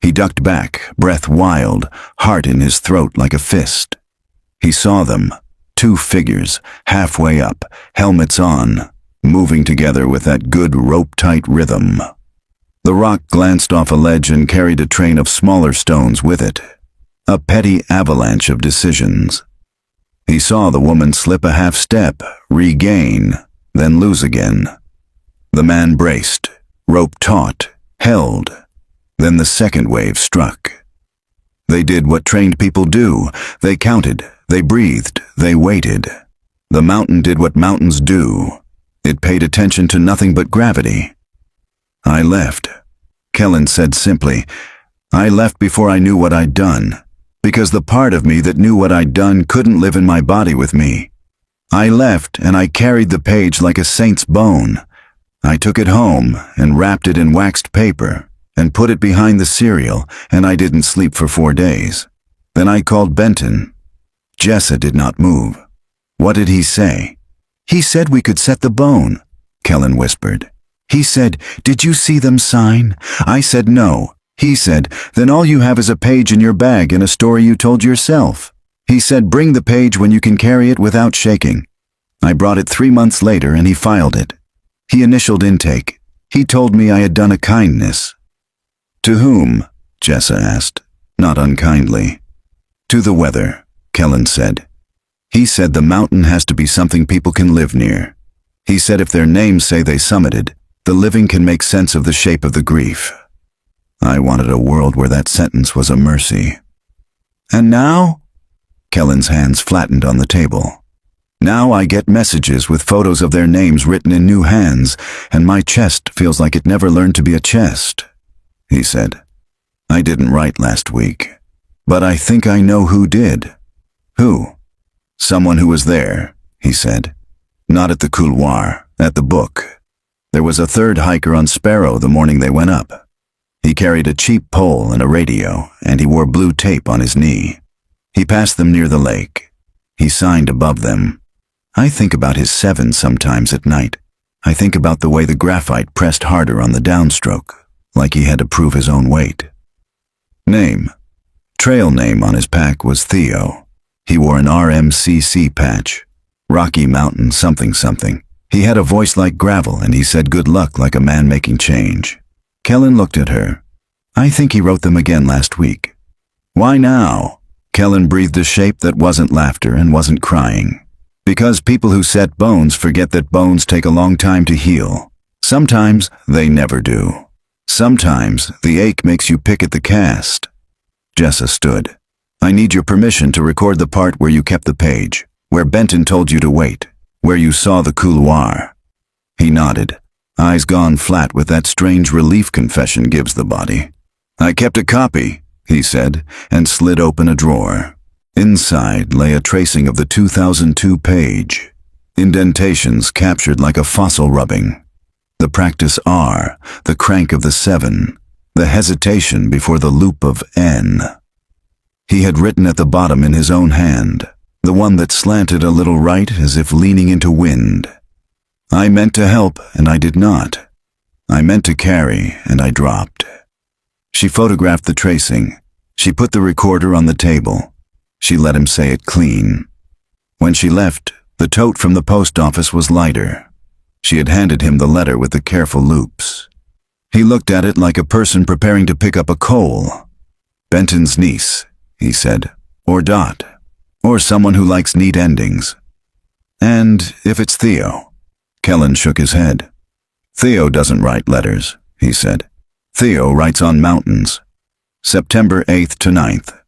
He ducked back, breath wild, heart in his throat like a fist. He saw them, 2 figures, halfway up, helmets on, moving together with that good rope-tight rhythm. The rock glanced off a ledge and carried a train of smaller stones with it. A petty avalanche of decisions. He saw the woman slip a half step, regain, then lose again. The man braced, rope taut, held. Then the second wave struck. They did what trained people do. They counted, they breathed, they waited. The mountain did what mountains do. It paid attention to nothing but gravity. I left. Kellen said simply, I left before I knew what I'd done, because the part of me that knew what I'd done couldn't live in my body with me. I left and I carried the page like a saint's bone. I took it home and wrapped it in waxed paper and put it behind the cereal, and I didn't sleep for 4 days. Then I called Benton. Jessa did not move. What did he say? He said we could set the bone, Kellen whispered. He said, did you see them sign? I said no. He said, then all you have is a page in your bag and a story you told yourself. He said, bring the page when you can carry it without shaking. I brought it 3 months later and he filed it. He initialed intake. He told me I had done a kindness. To whom? Jessa asked, not unkindly. To the weather, Kellen said. He said the mountain has to be something people can live near. He said if their names say they summited, the living can make sense of the shape of the grief. I wanted a world where that sentence was a mercy. And now? Kellen's hands flattened on the table. Now I get messages with photos of their names written in new hands, and my chest feels like it never learned to be a chest. He said, I didn't write last week, but I think I know who did. Who? Someone who was there, he said. Not at the couloir, at the book. There was a third hiker on Sparrow the morning they went up. He carried a cheap pole and a radio, and he wore blue tape on his knee. He passed them near the lake. He signed above them. I think about his 7 sometimes at night. I think about the way the graphite pressed harder on the downstroke, like he had to prove his own weight. Name. Trail name on his pack was Theo. He wore an RMCC patch. Rocky Mountain something something. He had a voice like gravel, and he said good luck like a man making change. Kellen looked at her. I think he wrote them again last week. Why now? Kellen breathed a shape that wasn't laughter and wasn't crying. Because people who set bones forget that bones take a long time to heal. Sometimes they never do. Sometimes the ache makes you pick at the cast. Jessa stood. I need your permission to record the part where you kept the page, where Benton told you to wait, where you saw the couloir. He nodded, eyes gone flat with that strange relief confession gives the body. I kept a copy, he said, and slid open a drawer. Inside lay a tracing of the 2002 page. Indentations captured like a fossil rubbing. The practice R, the crank of the 7, the hesitation before the loop of N. He had written at the bottom in his own hand, the one that slanted a little right as if leaning into wind. I meant to help, and I did not. I meant to carry, and I dropped. She photographed the tracing. She put the recorder on the table. She let him say it clean. When she left, the tote from the post office was lighter. She had handed him the letter with the careful loops. He looked at it like a person preparing to pick up a coal. Benton's niece, he said, or Dot, or someone who likes neat endings. And if it's Theo? Kellen shook his head. Theo doesn't write letters, he said. Theo writes on mountains. September 8th to 9th,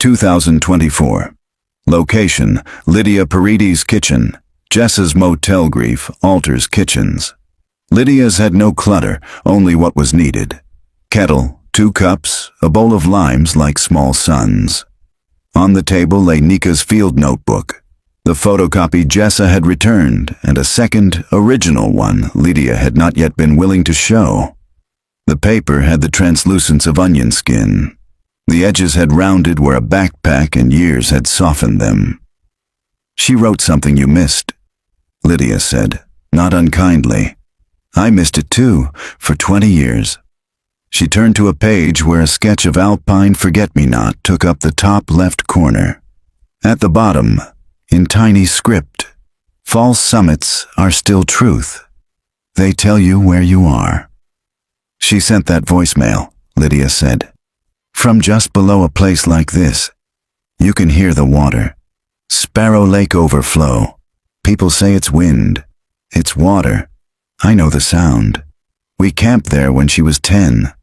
2024. Location, Lydia Parides' kitchen. Jessa's motel grief alters kitchens. Lydia's had no clutter, only what was needed. Kettle, 2 cups, a bowl of limes like small suns. On the table lay Nika's field notebook, the photocopy Jessa had returned, and a second, original one Lydia had not yet been willing to show. The paper had the translucence of onion skin. The edges had rounded where a backpack and years had softened them. She wrote something you missed, Lydia said, not unkindly. I missed it too, for 20 years. She turned to a page where a sketch of alpine forget-me-not took up the top left corner. At the bottom, in tiny script, false summits are still truth. They tell you where you are. She sent that voicemail, Lydia said. From just below a place like this, you can hear the water. Sparrow Lake overflow. People say it's wind. It's water. I know the sound. We camped there when she was 10.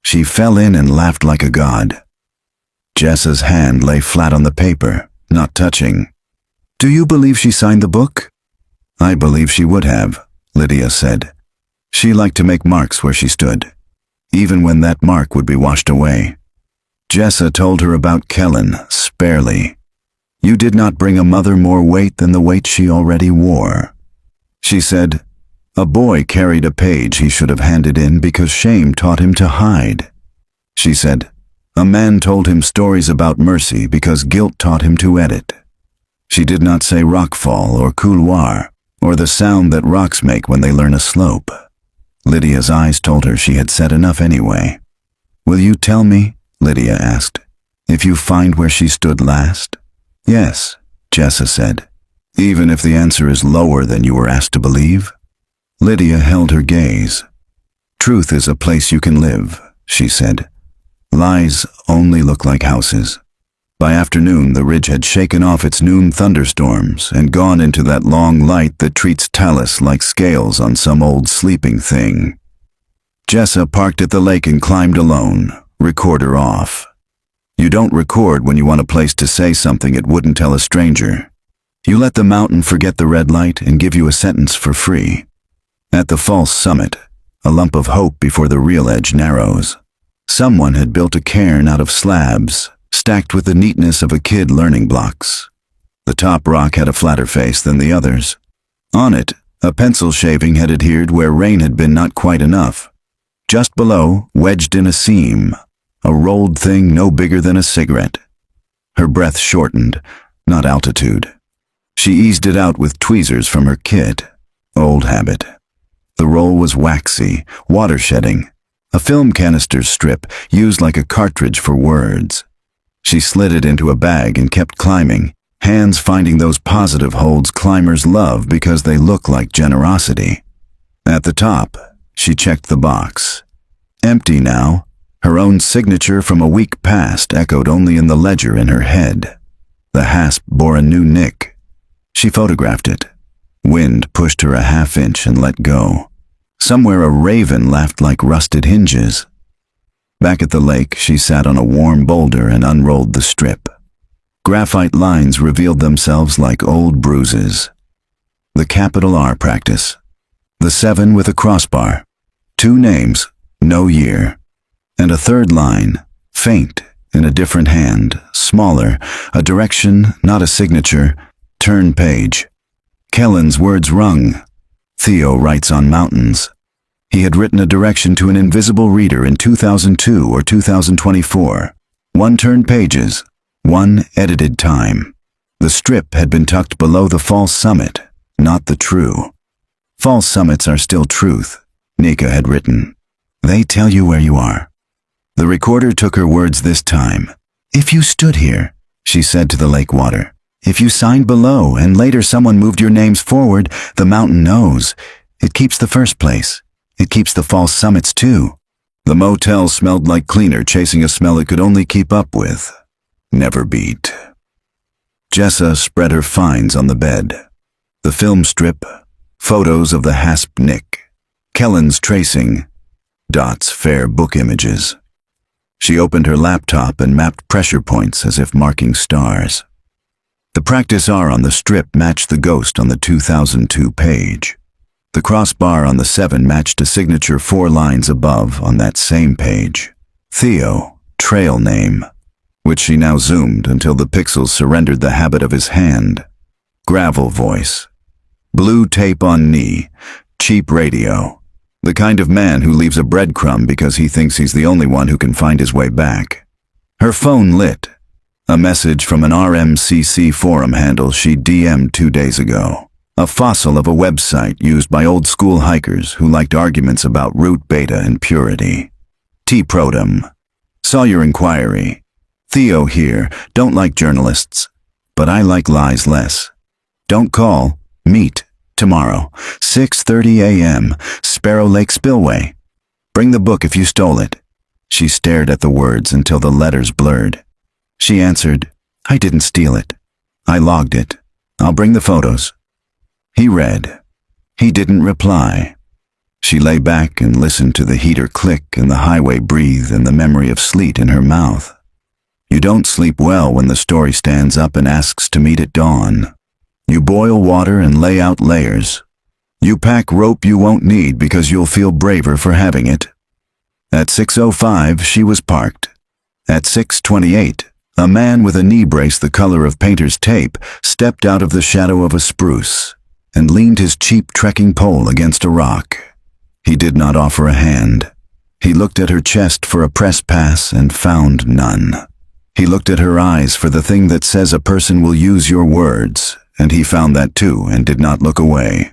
She fell in and laughed like a god. Jessa's hand lay flat on the paper, not touching. Do you believe she signed the book? I believe she would have, Lydia said. She liked to make marks where she stood, even when that mark would be washed away. Jessa told her about Kellen, sparely. You did not bring a mother more weight than the weight she already wore. She said, a boy carried a page he should have handed in because shame taught him to hide. She said, a man told him stories about mercy because guilt taught him to edit. She did not say rockfall or couloir, or the sound that rocks make when they learn a slope. Lydia's eyes told her she had said enough anyway. Will you tell me, Lydia asked, if you find where she stood last? Yes, Jessa said, even if the answer is lower than you were asked to believe. Lydia held her gaze. Truth is a place you can live, she said. Lies only look like houses. By afternoon, the ridge had shaken off its noon thunderstorms and gone into that long light that treats Talus like scales on some old sleeping thing. Jessa parked at the lake and climbed alone, recorder off. You don't record when you want a place to say something it wouldn't tell a stranger. You let the mountain forget the red light and give you a sentence for free. At the false summit, a lump of hope before the real edge narrows. Someone had built a cairn out of slabs, stacked with the neatness of a kid learning blocks. The top rock had a flatter face than the others. On it, a pencil shaving had adhered where rain had been not quite enough. Just below, wedged in a seam, a rolled thing no bigger than a cigarette. Her breath shortened, not altitude. She eased it out with tweezers from her kit. Old habit. The roll was waxy, water-shedding, a film canister strip used like a cartridge for words. She slid it into a bag and kept climbing, hands finding those positive holds climbers love because they look like generosity. At the top, she checked the box. Empty now, her own signature from a week past echoed only in the ledger in her head. The hasp bore a new nick. She photographed it. Wind pushed her a half-inch and let go. Somewhere a raven laughed like rusted hinges. Back at the lake, she sat on a warm boulder and unrolled the strip. Graphite lines revealed themselves like old bruises. The capital R practice. The 7 with a crossbar. 2 names, no year. And a third line, faint, in a different hand, smaller, a direction, not a signature, turn page. Kellen's words rung. Theo writes on mountains. He had written a direction to an invisible reader in 2002 or 2024. 1 turned pages, 1 edited time. The strip had been tucked below the false summit, not the true. False summits are still truth, Nika had written. They tell you where you are. The recorder took her words this time. If you stood here, she said to the lake water. If you signed below and later someone moved your names forward, the mountain knows. It keeps the first place. It keeps the false summits too. The motel smelled like cleaner chasing a smell it could only keep up with. Never beat. Jessa spread her finds on the bed. The film strip, photos of the hasp nick, Kellen's tracing, Dot's fair book images. She opened her laptop and mapped pressure points as if marking stars. The practice R on the strip matched the ghost on the 2002 page. The crossbar on the 7 matched a signature 4 lines above on that same page. Theo, trail name, which she now zoomed until the pixels surrendered the habit of his hand. Gravel voice. Blue tape on knee. Cheap radio. The kind of man who leaves a breadcrumb because he thinks he's the only one who can find his way back. Her phone lit. A message from an RMCC forum handle she DM'd 2 days ago. A fossil of a website used by old-school hikers who liked arguments about root beta and purity. T-Protum. Saw your inquiry. Theo here, don't like journalists, but I like lies less. Don't call, meet, tomorrow, 6:30 a.m., Sparrow Lake Spillway. Bring the book if you stole it. She stared at the words until the letters blurred. She answered, I didn't steal it. I logged it. I'll bring the photos. He read. He didn't reply. She lay back and listened to the heater click and the highway breathe and the memory of sleet in her mouth. You don't sleep well when the story stands up and asks to meet at dawn. You boil water and lay out layers. You pack rope you won't need because you'll feel braver for having it. At 6:05, she was parked. At 6:28, a man with a knee brace the color of painter's tape stepped out of the shadow of a spruce and leaned his cheap trekking pole against a rock. He did not offer a hand. He looked at her chest for a press pass and found none. He looked at her eyes for the thing that says a person will use your words, and he found that too and did not look away.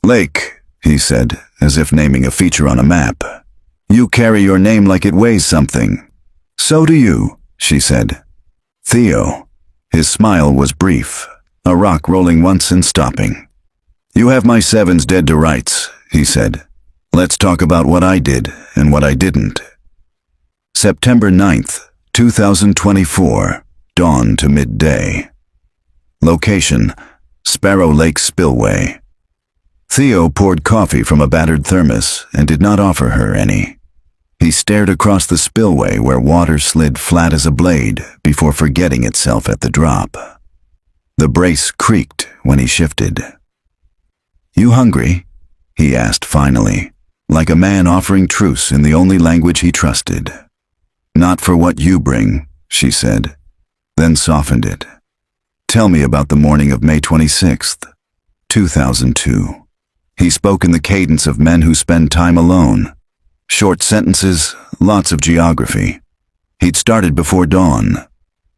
Lake, he said, as if naming a feature on a map. You carry your name like it weighs something. So do you, she said. Theo. His smile was brief, a rock rolling once and stopping. You have my 7s dead to rights, he said. Let's talk about what I did and what I didn't. September 9th, 2024, dawn to midday. Location, Sparrow Lake Spillway. Theo poured coffee from a battered thermos and did not offer her any. He stared across the spillway where water slid flat as a blade before forgetting itself at the drop. The brace creaked when he shifted. You hungry? He asked finally, like a man offering truce in the only language he trusted. Not for what you bring, she said, then softened it. Tell me about the morning of May 26th, 2002. He spoke in the cadence of men who spend time alone. Short sentences, lots of geography. He'd started before dawn.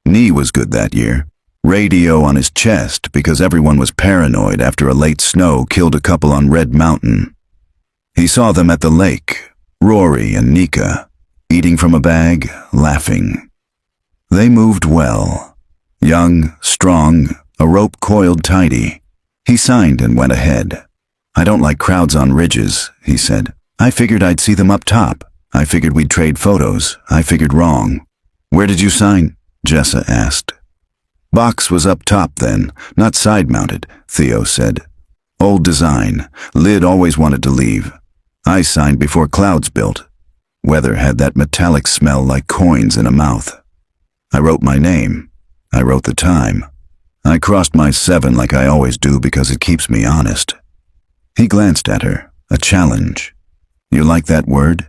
Knee was good that year. Radio on his chest because everyone was paranoid after a late snow killed a couple on Red Mountain. He saw them at the lake, Rory and Nika, eating from a bag, laughing. They moved well. Young, strong, a rope coiled tidy. He signed and went ahead. I don't like crowds on ridges, he said. I figured I'd see them up top. I figured we'd trade photos. I figured wrong. Where did you sign? Jessa asked. Box was up top then, not side-mounted, Theo said. Old design. Lid always wanted to leave. I signed before clouds built. Weather had that metallic smell like coins in a mouth. I wrote my name. I wrote the time. I crossed my 7 like I always do because it keeps me honest. He glanced at her, a challenge. You like that word?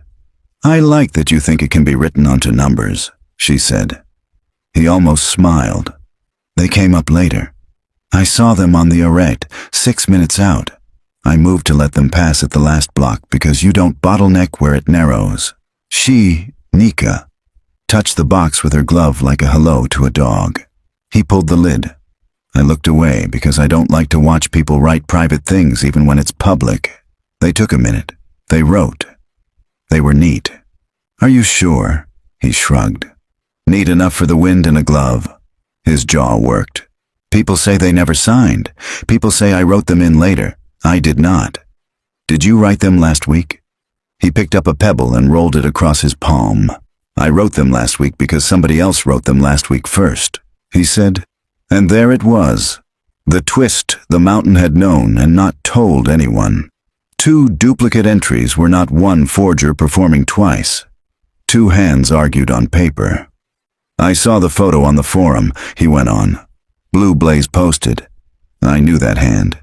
I like that you think it can be written onto numbers, she said. He almost smiled. They came up later. I saw them on the arete, 6 minutes out. I moved to let them pass at the last block because you don't bottleneck where it narrows. She, Nika, touched the box with her glove like a hello to a dog. He pulled the lid. I looked away because I don't like to watch people write private things even when it's public. They took a minute. They wrote. They were neat. Are you sure? He shrugged. Neat enough for the wind in a glove. His jaw worked. People say they never signed. People say I wrote them in later. I did not. Did you write them last week? He picked up a pebble and rolled it across his palm. I wrote them last week because somebody else wrote them last week first, he said. And there it was. The twist the mountain had known and not told anyone. 2 duplicate entries were not one forger performing twice. 2 hands argued on paper. I saw the photo on the forum, he went on. Blue Blaze posted. I knew that hand.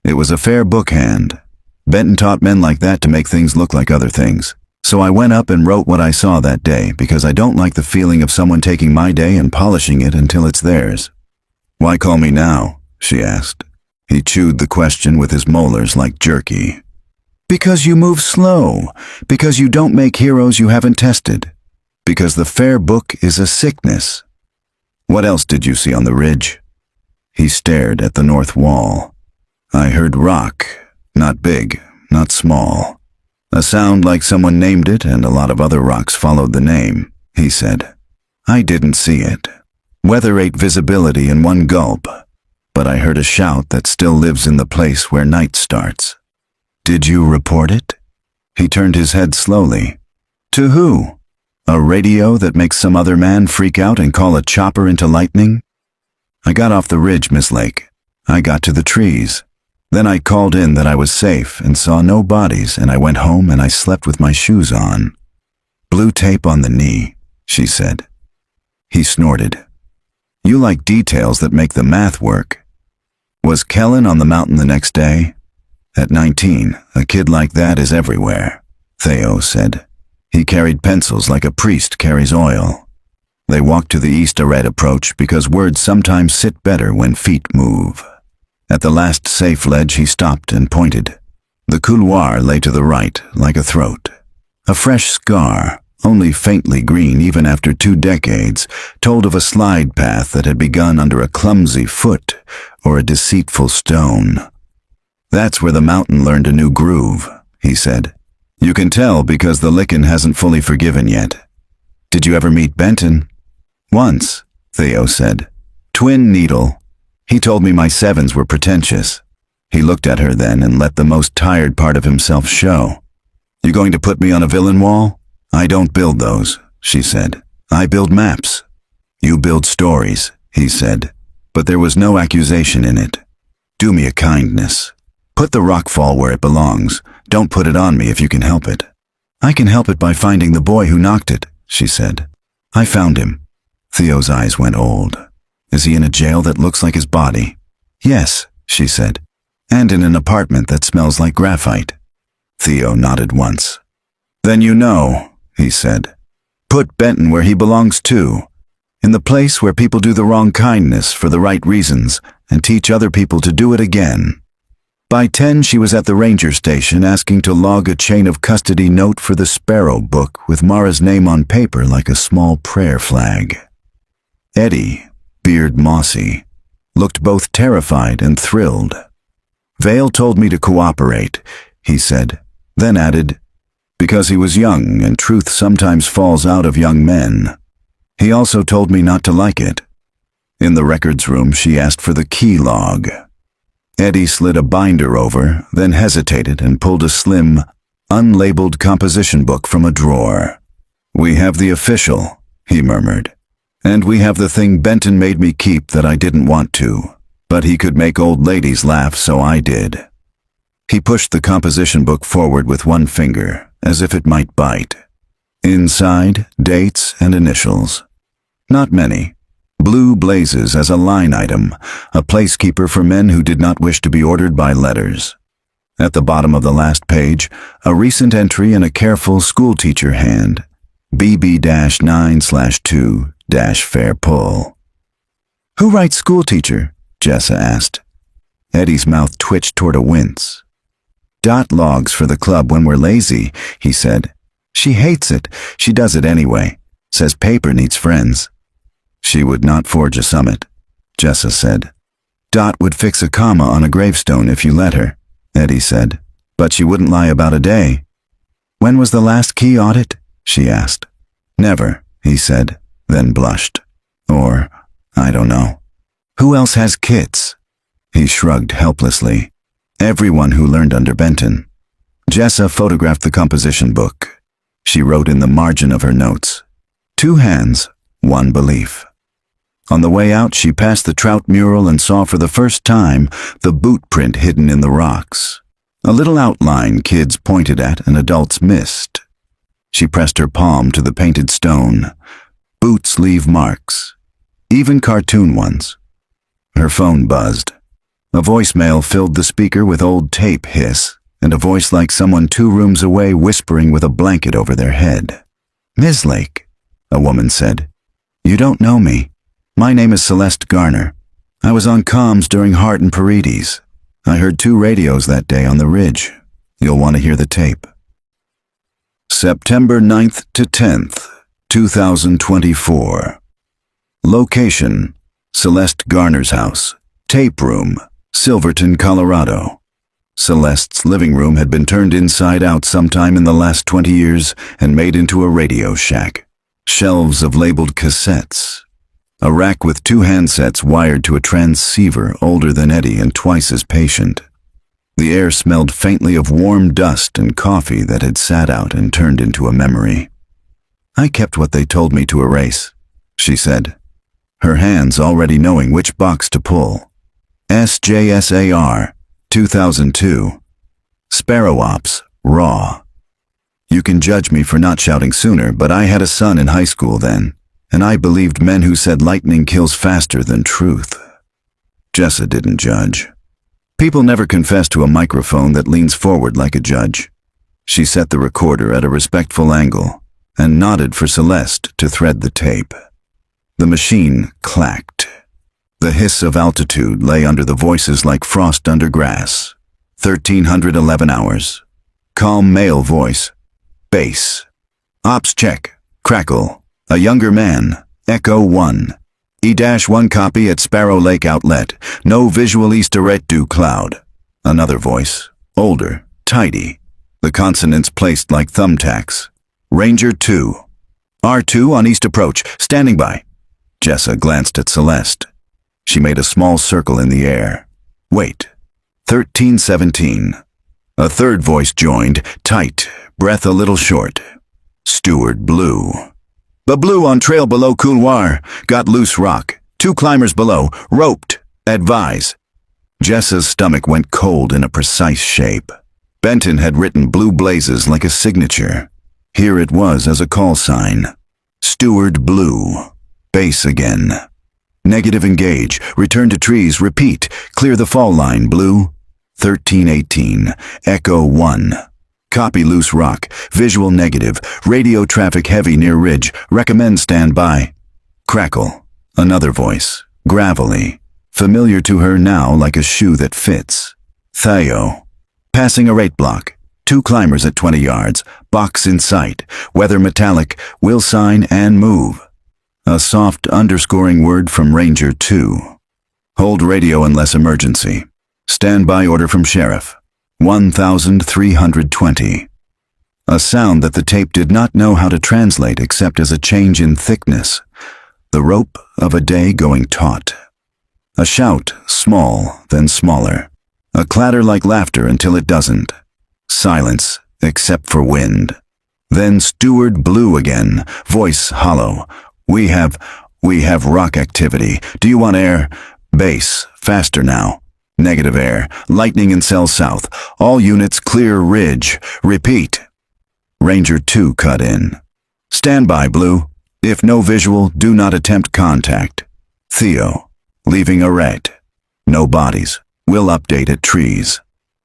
It was a fair book hand. Benton taught men like that to make things look like other things. So I went up and wrote what I saw that day because I don't like the feeling of someone taking my day and polishing it until it's theirs. Why call me now? She asked. He chewed the question with his molars like jerky. Because you move slow. Because you don't make heroes you haven't tested. Because the fair book is a sickness. What else did you see on the ridge? He stared at the north wall. I heard rock. Not big, not small. A sound like someone named it and a lot of other rocks followed the name, he said. I didn't see it. Weather ate visibility in one gulp, but I heard a shout that still lives in the place where night starts. Did you report it? He turned his head slowly. To who? A radio that makes some other man freak out and call a chopper into lightning? I got off the ridge, Miss Lake. I got to the trees. Then I called in that I was safe and saw no bodies, and I went home and I slept with my shoes on. Blue tape on the knee, she said. He snorted. You like details that make the math work. Was Kellen on the mountain the next day? At 19, a kid like that is everywhere, Theo said. He carried pencils like a priest carries oil. They walked to the east arete approach because words sometimes sit better when feet move. At the last safe ledge he stopped and pointed. The couloir lay to the right, like a throat. A fresh scar, only faintly green even after 2 decades, told of a slide path that had begun under a clumsy foot or a deceitful stone. That's where the mountain learned a new groove, he said. You can tell because the lickin' hasn't fully forgiven yet. Did you ever meet Benton? Once, Theo said. Twin needle. He told me my 7s were pretentious. He looked at her then and let the most tired part of himself show. You going to put me on a villain wall? I don't build those, she said. I build maps. You build stories, he said. But there was no accusation in it. Do me a kindness. Put the rockfall where it belongs. Don't put it on me if you can help it. I can help it by finding the boy who knocked it, she said. I found him. Theo's eyes went old. Is he in a jail that looks like his body? Yes, she said. And in an apartment that smells like graphite. Theo nodded once. Then you know, he said. Put Benton where he belongs too. In the place where people do the wrong kindness for the right reasons and teach other people to do it again. By 10, she was at the ranger station asking to log a chain of custody note for the Sparrow book with Mara's name on paper like a small prayer flag. Eddie, beard mossy, looked both terrified and thrilled. Vale told me to cooperate, he said, then added, because he was young and truth sometimes falls out of young men. He also told me not to like it. In the records room, she asked for the key log. Eddie slid a binder over, then hesitated and pulled a slim, unlabeled composition book from a drawer. We have the official, he murmured. And we have the thing Benton made me keep that I didn't want to, but he could make old ladies laugh, so I did. He pushed the composition book forward with one finger, as if it might bite. Inside, dates and initials. Not many. Blue blazes as a line item, a placekeeper for men who did not wish to be ordered by letters. At the bottom of the last page, a recent entry in a careful schoolteacher hand, BB-9/2- fair pull. Who writes schoolteacher? Jessa asked. Eddie's mouth twitched toward a wince. Dot logs for the club when we're lazy, he said. She hates it. She does it anyway. Says paper needs friends. She would not forge a summit, Jessa said. Dot would fix a comma on a gravestone if you let her, Eddie said. But she wouldn't lie about a day. When was the last key audit? She asked. Never, he said, then blushed. Or, I don't know. Who else has kits? He shrugged helplessly. Everyone who learned under Benton. Jessa photographed the composition book. She wrote in the margin of her notes, 2 hands, 1 belief. On the way out, she passed the trout mural and saw for the first time the boot print hidden in the rocks. A little outline kids pointed at and adults missed. She pressed her palm to the painted stone. Boots leave marks, even cartoon ones. Her phone buzzed. A voicemail filled the speaker with old tape hiss, and a voice like someone 2 rooms away whispering with a blanket over their head. Ms. Lake, a woman said. You don't know me. My name is Celeste Garner. I was on comms during Hart and Paredes. I heard 2 radios that day on the ridge. You'll want to hear the tape. September 9th to 10th, 2024. Location, Celeste Garner's house. Tape room, Silverton, Colorado. Celeste's living room had been turned inside out sometime in the last 20 years and made into a radio shack. Shelves of labeled cassettes. A rack with 2 handsets wired to a transceiver older than Eddie and twice as patient. The air smelled faintly of warm dust and coffee that had sat out and turned into a memory. I kept what they told me to erase, she said, her hands already knowing which box to pull. SJSAR, 2002. Sparrow Ops, Raw. You can judge me for not shouting sooner, but I had a son in high school then, and I believed men who said lightning kills faster than truth. Jessa didn't judge. People never confess to a microphone that leans forward like a judge. She set the recorder at a respectful angle and nodded for Celeste to thread the tape. The machine clacked. The hiss of altitude lay under the voices like frost under grass. 1311 hours. Calm male voice. Bass. Ops check. Crackle. A younger man. Echo 1. E-1 copy at Sparrow Lake Outlet. No visual Easter egg due cloud. Another voice. Older. Tidy. The consonants placed like thumbtacks. Ranger 2. R2 on east approach. Standing by. Jessa glanced at Celeste. She made a small circle in the air. Wait. 1317. A third voice joined, tight, breath a little short. Steward Blue. The Blue on trail below couloir. Got loose rock. 2 climbers below. Roped. Advise. Jessa's stomach went cold in a precise shape. Benton had written blue blazes like a signature. Here it was as a call sign. Steward Blue. Base again. Negative engage. Return to trees. Repeat. Clear the fall line, Blue. 1318. Echo 1. Copy loose rock. Visual negative. Radio traffic heavy near ridge. Recommend standby. Crackle. Another voice, gravelly, familiar to her now like a shoe that fits. Theo. Passing a rate block. 2 climbers at 20 yards, box in sight, weather metallic, will sign and move. A soft underscoring word from Ranger 2. Hold radio unless emergency. Standby order from Sheriff. 1320. A sound that the tape did not know how to translate except as a change in thickness. The rope of a day going taut. A shout, small, then smaller. A clatter like laughter until it doesn't. Silence, except for wind. Then Steward Blue again, voice hollow. We have rock activity. Do you want air? Base, faster now. Negative air, lightning in cell south. All units clear ridge. Repeat. Ranger 2 cut in. Stand by, Blue. If no visual, do not attempt contact. Theo, leaving Arrête. No bodies. We'll update at trees.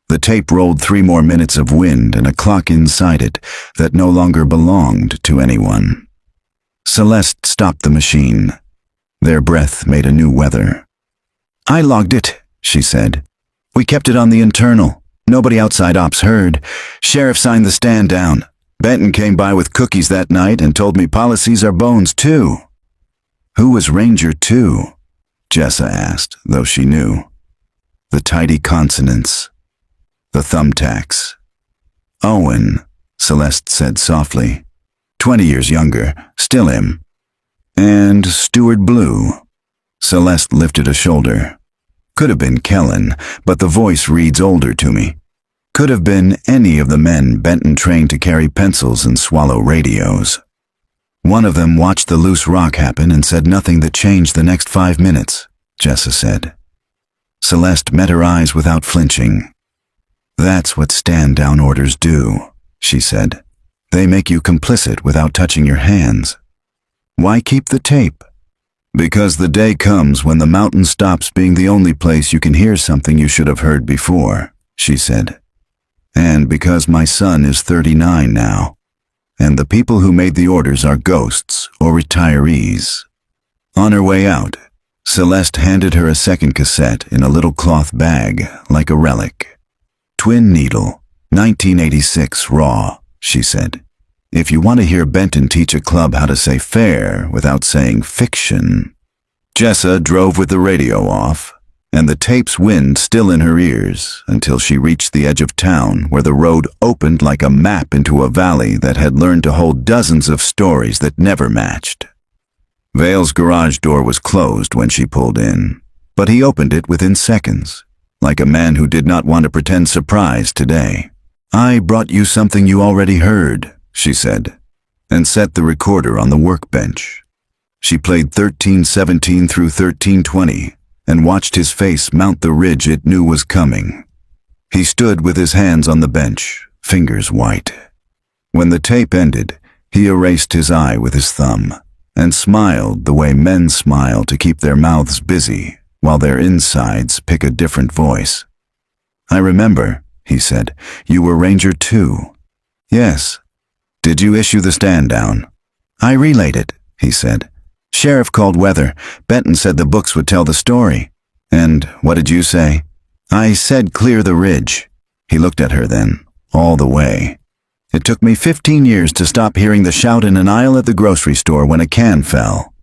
The tape rolled 3 more minutes of wind and a clock inside it that no longer belonged to anyone. Celeste stopped the machine. Their breath made a new weather. I logged it, she said. We kept it on the internal. Nobody outside ops heard. Sheriff signed the stand down. Benton came by with cookies that night and told me policies are bones too. Who was Ranger 2? Jessa asked, though she knew. The tidy consonants. The thumbtacks. Owen, Celeste said softly. 20 years younger, still him. And Steward Blue. Celeste lifted a shoulder. Could have been Kellen, but the voice reads older to me. Could have been any of the men Benton trained to carry pencils and swallow radios. One of them watched the loose rock happen and said nothing that changed the next 5 minutes, Jessa said. Celeste met her eyes without flinching. That's what stand-down orders do, she said. They make you complicit without touching your hands. Why keep the tape? Because the day comes when the mountain stops being the only place you can hear something you should have heard before, she said. And because my son is 39 now, and the people who made the orders are ghosts or retirees. On her way out, Celeste handed her a second cassette in a little cloth bag, like a relic. Twin needle, 1986 raw, she said. If you want to hear Benton teach a club how to say fair without saying fiction. Jessa drove with the radio off, and the tape's wind still in her ears until she reached the edge of town where the road opened like a map into a valley that had learned to hold dozens of stories that never matched. Vale's garage door was closed when she pulled in, but he opened it within seconds, like a man who did not want to pretend surprise today. I brought you something you already heard, she said, and set the recorder on the workbench. She played 1317 through 1320 and watched his face mount the ridge it knew was coming. He stood with his hands on the bench, fingers white. When the tape ended, he erased his eye with his thumb and smiled the way men smile to keep their mouths busy while their insides pick a different voice. I remember, he said, you were Ranger 2. Yes. Did you issue the stand down? I relayed it, he said. Sheriff called weather. Benton said the books would tell the story. And what did you say? I said clear the ridge. He looked at her then, all the way. It took me 15 years to stop hearing the shout in an aisle at the grocery store when a can fell.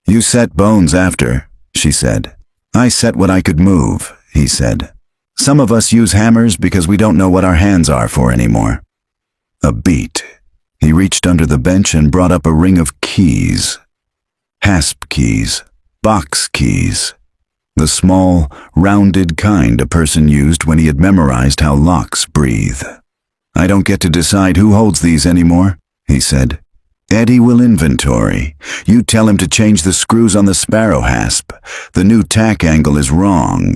You set bones after, she said. I set what I could move, he said. Some of us use hammers because we don't know what our hands are for anymore. A beat. He reached under the bench and brought up a ring of keys. Hasp keys, box keys. The small, rounded kind a person used when he had memorized how locks breathe. I don't get to decide who holds these anymore, he said. Eddie will inventory. You tell him to change the screws on the sparrow hasp. The new tack angle is wrong.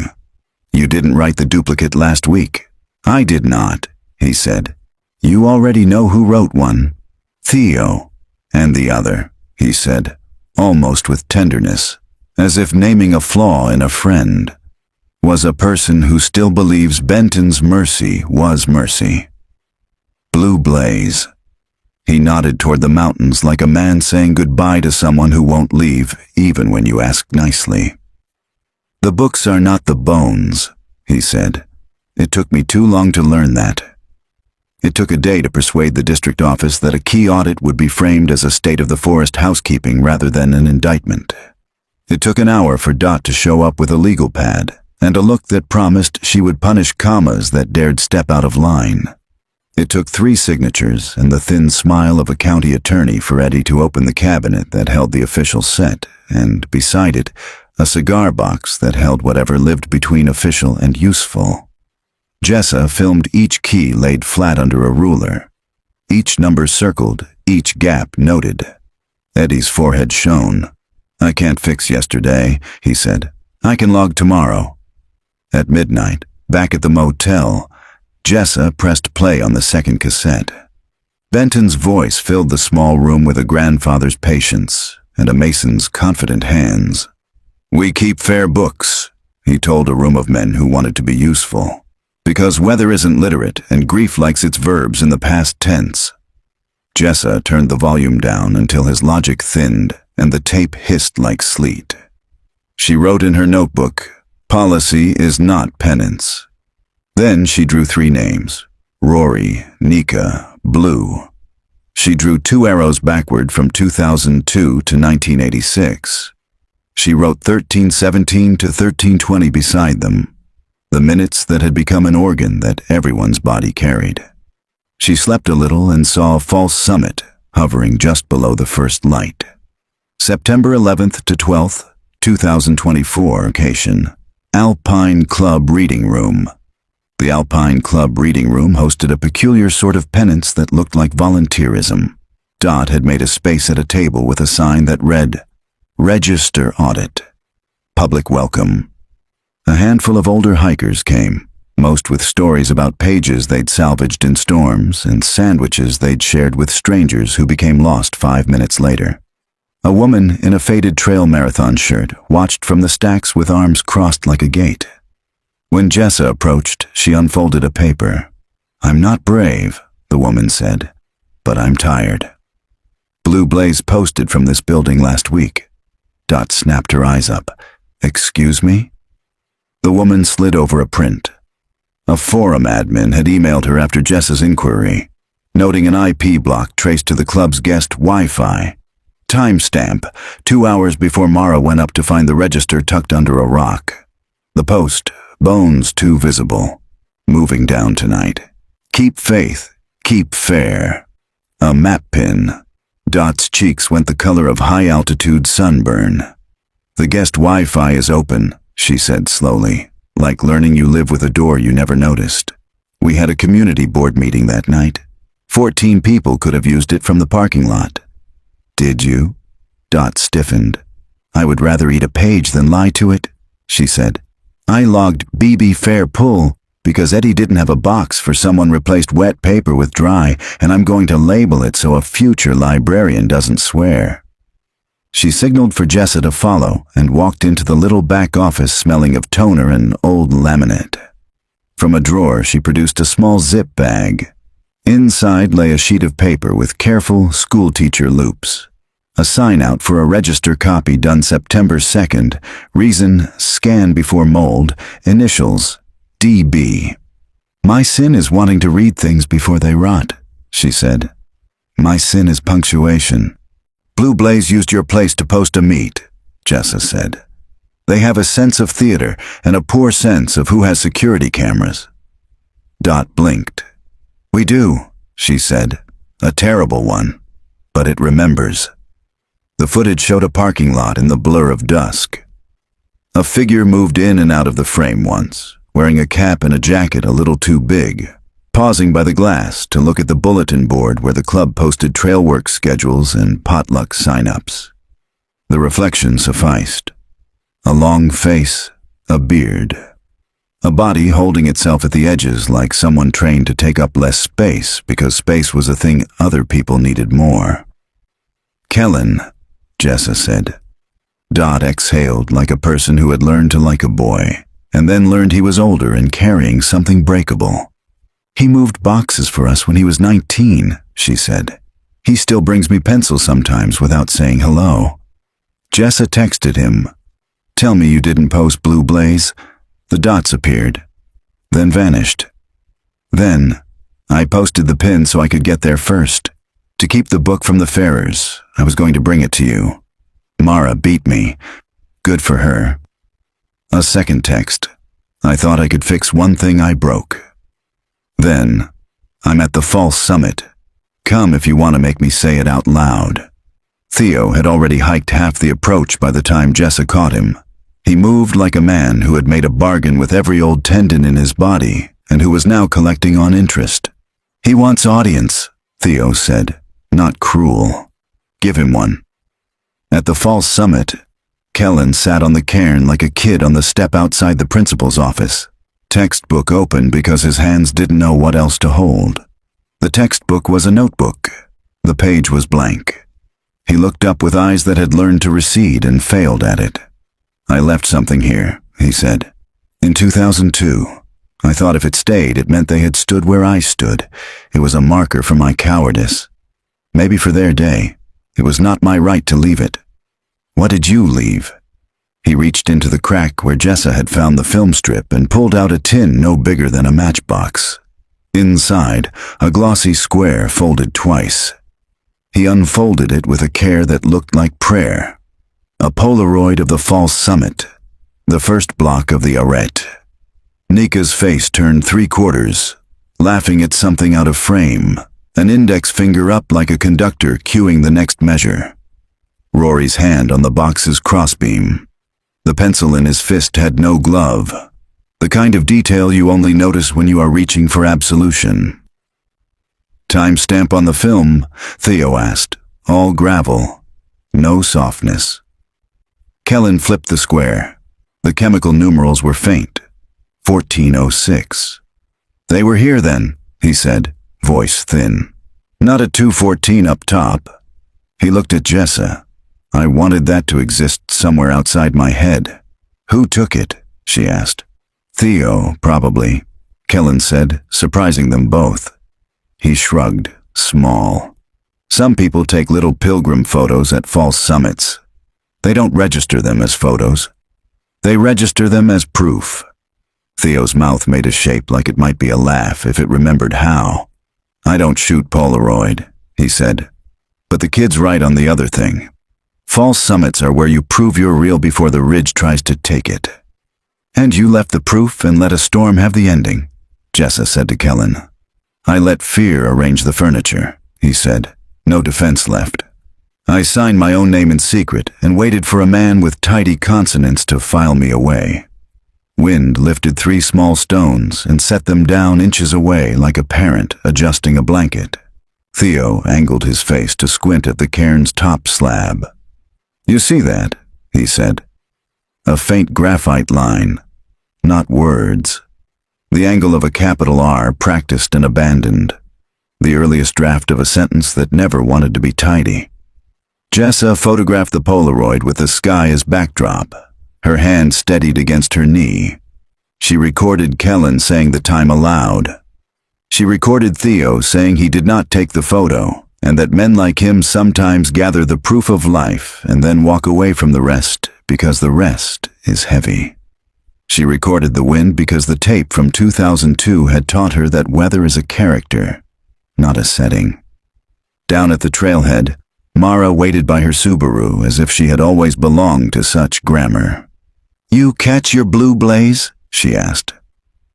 You didn't write the duplicate last week. I did not, he said. You already know who wrote one. Theo. And the other, he said, almost with tenderness, as if naming a flaw in a friend, was a person who still believes Benton's mercy was mercy. Blue blaze. He nodded toward the mountains like a man saying goodbye to someone who won't leave, even when you ask nicely. "The books are not the bones," he said. "It took me too long to learn that." It took a day to persuade the district office that a key audit would be framed as a state of the forest housekeeping rather than an indictment. It took an hour for Dot to show up with a legal pad and a look that promised she would punish commas that dared step out of line. It took 3 signatures and the thin smile of a county attorney for Eddie to open the cabinet that held the official set, and beside it, a cigar box that held whatever lived between official and useful. Jessa filmed each key laid flat under a ruler, each number circled, each gap noted. Eddie's forehead shone. "I can't fix yesterday," he said. "I can log tomorrow." At midnight, back at the motel, Jessa pressed play on the second cassette. Benton's voice filled the small room with a grandfather's patience and a mason's confident hands. "We keep fair books," he told a room of men who wanted to be useful, "because weather isn't literate and grief likes its verbs in the past tense." Jessa turned the volume down until his logic thinned and the tape hissed like sleet. She wrote in her notebook, "Policy is not penance." Then she drew 3 names: Rory, Nika, Blue. She drew 2 arrows backward from 2002 to 1986. She wrote 1317 to 1320 beside them, the minutes that had become an organ that everyone's body carried. She slept a little and saw a false summit hovering just below the first light. September 11th to 12th, 2024 occasion, Alpine Club Reading Room. The Alpine Club Reading Room hosted a peculiar sort of penance that looked like volunteerism. Dot had made a space at a table with a sign that read, "Register Audit. Public Welcome." A handful of older hikers came, most with stories about pages they'd salvaged in storms and sandwiches they'd shared with strangers who became lost 5 minutes later. A woman in a faded trail marathon shirt watched from the stacks with arms crossed like a gate. When Jessa approached, she unfolded a paper. "I'm not brave," the woman said, "but I'm tired. Blue Blaze posted from this building last week." Dot snapped her eyes up. "Excuse me?" The woman slid over a print. A forum admin had emailed her after Jessa's inquiry, noting an IP block traced to the club's guest Wi-Fi. Timestamp, 2 hours before Mara went up to find the register tucked under a rock. The post, bones too visible. Moving down tonight. Keep faith, keep fair. A map pin. Dot's cheeks went the color of high-altitude sunburn. "The guest Wi-Fi is open," she said slowly, like learning you live with a door you never noticed. "We had a community board meeting that night. 14 people could have used it from the parking lot." "Did you?" Dot stiffened. "I would rather eat a page than lie to it," she said. "I logged BB Fair Pull because Eddie didn't have a box for someone replaced wet paper with dry, and I'm going to label it so a future librarian doesn't swear." She signaled for Jessa to follow and walked into the little back office smelling of toner and old laminate. From a drawer, she produced a small zip bag. Inside lay a sheet of paper with careful schoolteacher loops. A sign-out for a register copy done September 2nd, reason scan before mold, initials DB. "My sin is wanting to read things before they rot," she said. "My sin is punctuation." "Blue Blaze used your place to post a meet," Jessa said. "They have a sense of theater and a poor sense of who has security cameras." Dot blinked. "We do," she said. "A terrible one, but it remembers." The footage showed a parking lot in the blur of dusk. A figure moved in and out of the frame once, wearing a cap and a jacket a little too big, pausing by the glass to look at the bulletin board where the club posted trail work schedules and potluck sign-ups. The reflection sufficed. A long face, a beard. A body holding itself at the edges like someone trained to take up less space because space was a thing other people needed more. "Kellen," Jessa said. Dot exhaled like a person who had learned to like a boy, and then learned he was older and carrying something breakable. "He moved boxes for us when he was 19, she said. He still brings me pencils sometimes without saying hello. Jessa texted him. Tell me you didn't post Blue Blaze. The dots appeared, then vanished. Then, I posted the pin so I could get there first. To keep the book from the farers, I was going to bring it to you. Mara beat me. Good for her. A second text. I thought I could fix one thing I broke. Then, I'm at the false summit. Come if you want to make me say it out loud. Theo had already hiked half the approach by the time Jessa caught him. He moved like a man who had made a bargain with every old tendon in his body and who was now collecting on interest. He wants audience, Theo said, not cruel. Give him one. At the false summit, Kellen sat on the cairn like a kid on the step outside the principal's office. Textbook open because his hands didn't know what else to hold. The textbook was a notebook. The page was blank. He looked up with eyes that had learned to recede and failed at it. I left something here, he said. In 2002. I thought if it stayed, it meant they had stood where I stood. It was a marker for my cowardice. Maybe for their day. It was not my right to leave it. What did you leave? He reached into the crack where Jessa had found the film strip and pulled out a tin no bigger than a matchbox. Inside, a glossy square folded twice. He unfolded it with a care that looked like prayer. A Polaroid of the false summit, the first block of the arete. Nika's face turned 3/4, laughing at something out of frame, an index finger up like a conductor cueing the next measure. Rory's hand on the box's crossbeam. The pencil in his fist had no glove, the kind of detail you only notice when you are reaching for absolution. Timestamp on the film, Theo asked, all gravel, no softness. Kellen flipped the square. The chemical numerals were faint. 1406. They were here then, he said, voice thin. Not a 214 up top. He looked at Jessa. I wanted that to exist somewhere outside my head. Who took it? She asked. Theo, probably, Kellen said, surprising them both. He shrugged, small. Some people take little pilgrim photos at false summits. They don't register them as photos. They register them as proof. Theo's mouth made a shape like it might be a laugh if it remembered how. I don't shoot Polaroid, he said. But the kid's right on the other thing. False summits are where you prove you're real before the ridge tries to take it. And you left the proof and let a storm have the ending, Jessa said to Kellen. I let fear arrange the furniture, he said. No defense left. I signed my own name in secret and waited for a man with tidy consonants to file me away. Wind lifted 3 small stones and set them down inches away like a parent adjusting a blanket. Theo angled his face to squint at the cairn's top slab. You see that? He said. A faint graphite line, not words. The angle of a capital R practiced and abandoned. The earliest draft of a sentence that never wanted to be tidy. Jessa photographed the Polaroid with the sky as backdrop, her hand steadied against her knee. She recorded Kellen saying the time aloud. She recorded Theo saying he did not take the photo, and that men like him sometimes gather the proof of life and then walk away from the rest because the rest is heavy. She recorded the wind because the tape from 2002 had taught her that weather is a character, not a setting. Down at the trailhead, Mara waited by her Subaru as if she had always belonged to such grammar. You catch your blue blaze? She asked.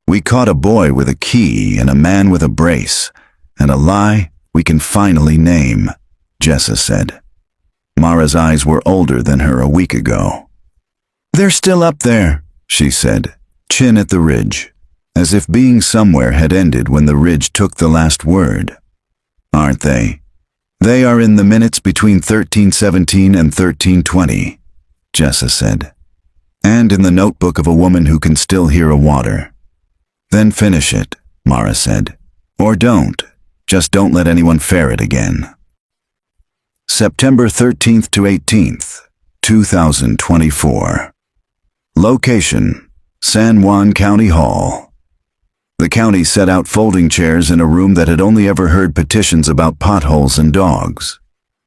We caught a boy with a key and a man with a brace, and a lie we can finally name, Jessa said. Mara's eyes were older than her a week ago. They're still up there, she said, chin at the ridge, as if being somewhere had ended when the ridge took the last word. Aren't they? They are in the minutes between 1317 and 1320, Jessa said, and in the notebook of a woman who can still hear a water. Then finish it, Mara said, or don't. Just don't let anyone ferret again. September 13th to 18th, 2024. Location, San Juan County Hall. The county set out folding chairs in a room that had only ever heard petitions about potholes and dogs.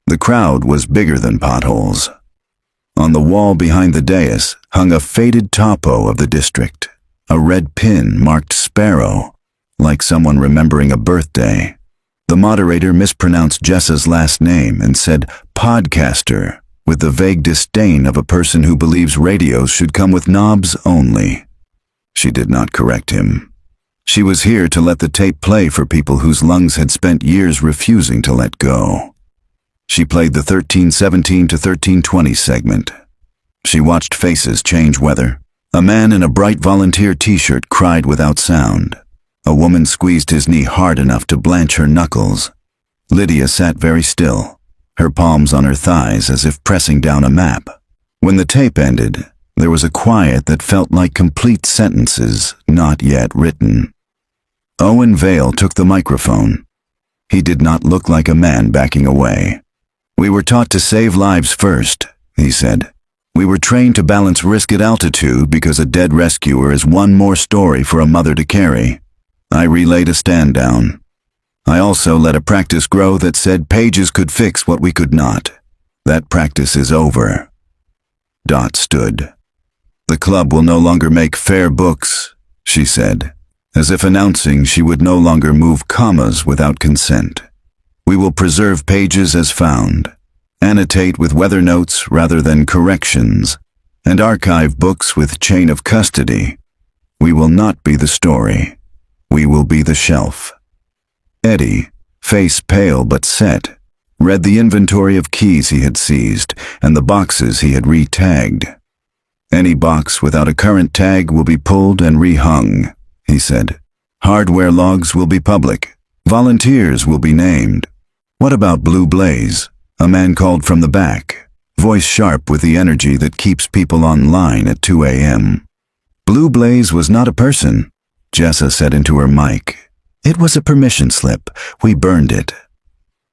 The crowd was bigger than potholes. On the wall behind the dais hung a faded topo of the district, a red pin marked Sparrow, like someone remembering a birthday. The moderator mispronounced Jessa's last name and said podcaster with the vague disdain of a person who believes radios should come with knobs only. She did not correct him. She was here to let the tape play for people whose lungs had spent years refusing to let go. She played the 1317 to 1320 segment. She watched faces change weather. A man in a bright volunteer t-shirt cried without sound. A woman squeezed his knee hard enough to blanch her knuckles. Lydia sat very still, her palms on her thighs as if pressing down a map. When the tape ended, there was a quiet that felt like complete sentences not yet written. Owen Vale took the microphone. He did not look like a man backing away. "We were taught to save lives first," he said. "We were trained to balance risk at altitude because a dead rescuer is one more story for a mother to carry. I relayed a stand down. I also let a practice grow that said pages could fix what we could not. That practice is over." Dot stood. "The club will no longer make fair books," she said, as if announcing she would no longer move commas without consent. "We will preserve pages as found, annotate with weather notes rather than corrections, and archive books with chain of custody. We will not be the story. We will be the shelf." Eddie, face pale but set, read the inventory of keys he had seized and the boxes he had re-tagged. "Any box without a current tag will be pulled and rehung," he said. "Hardware logs will be public. Volunteers will be named." "What about Blue Blaze?" a man called from the back, voice sharp with the energy that keeps people online at 2 a.m. "Blue Blaze was not a person," Jessa said into her mic. "It was a permission slip. We burned it."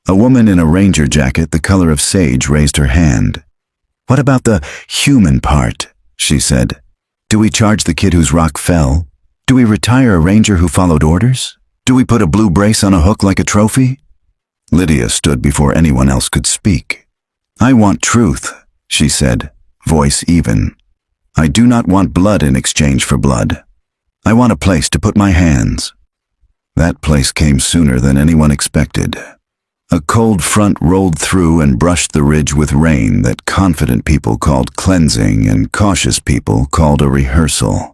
A woman in a ranger jacket the color of sage raised her hand. "What about the human part?" she said. "Do we charge the kid whose rock fell? Do we retire a ranger who followed orders? Do we put a blue brace on a hook like a trophy?" Lydia stood before anyone else could speak. "I want truth," she said, voice even. "I do not want blood in exchange for blood. I want a place to put my hands." That place came sooner than anyone expected. A cold front rolled through and brushed the ridge with rain that confident people called cleansing and cautious people called a rehearsal.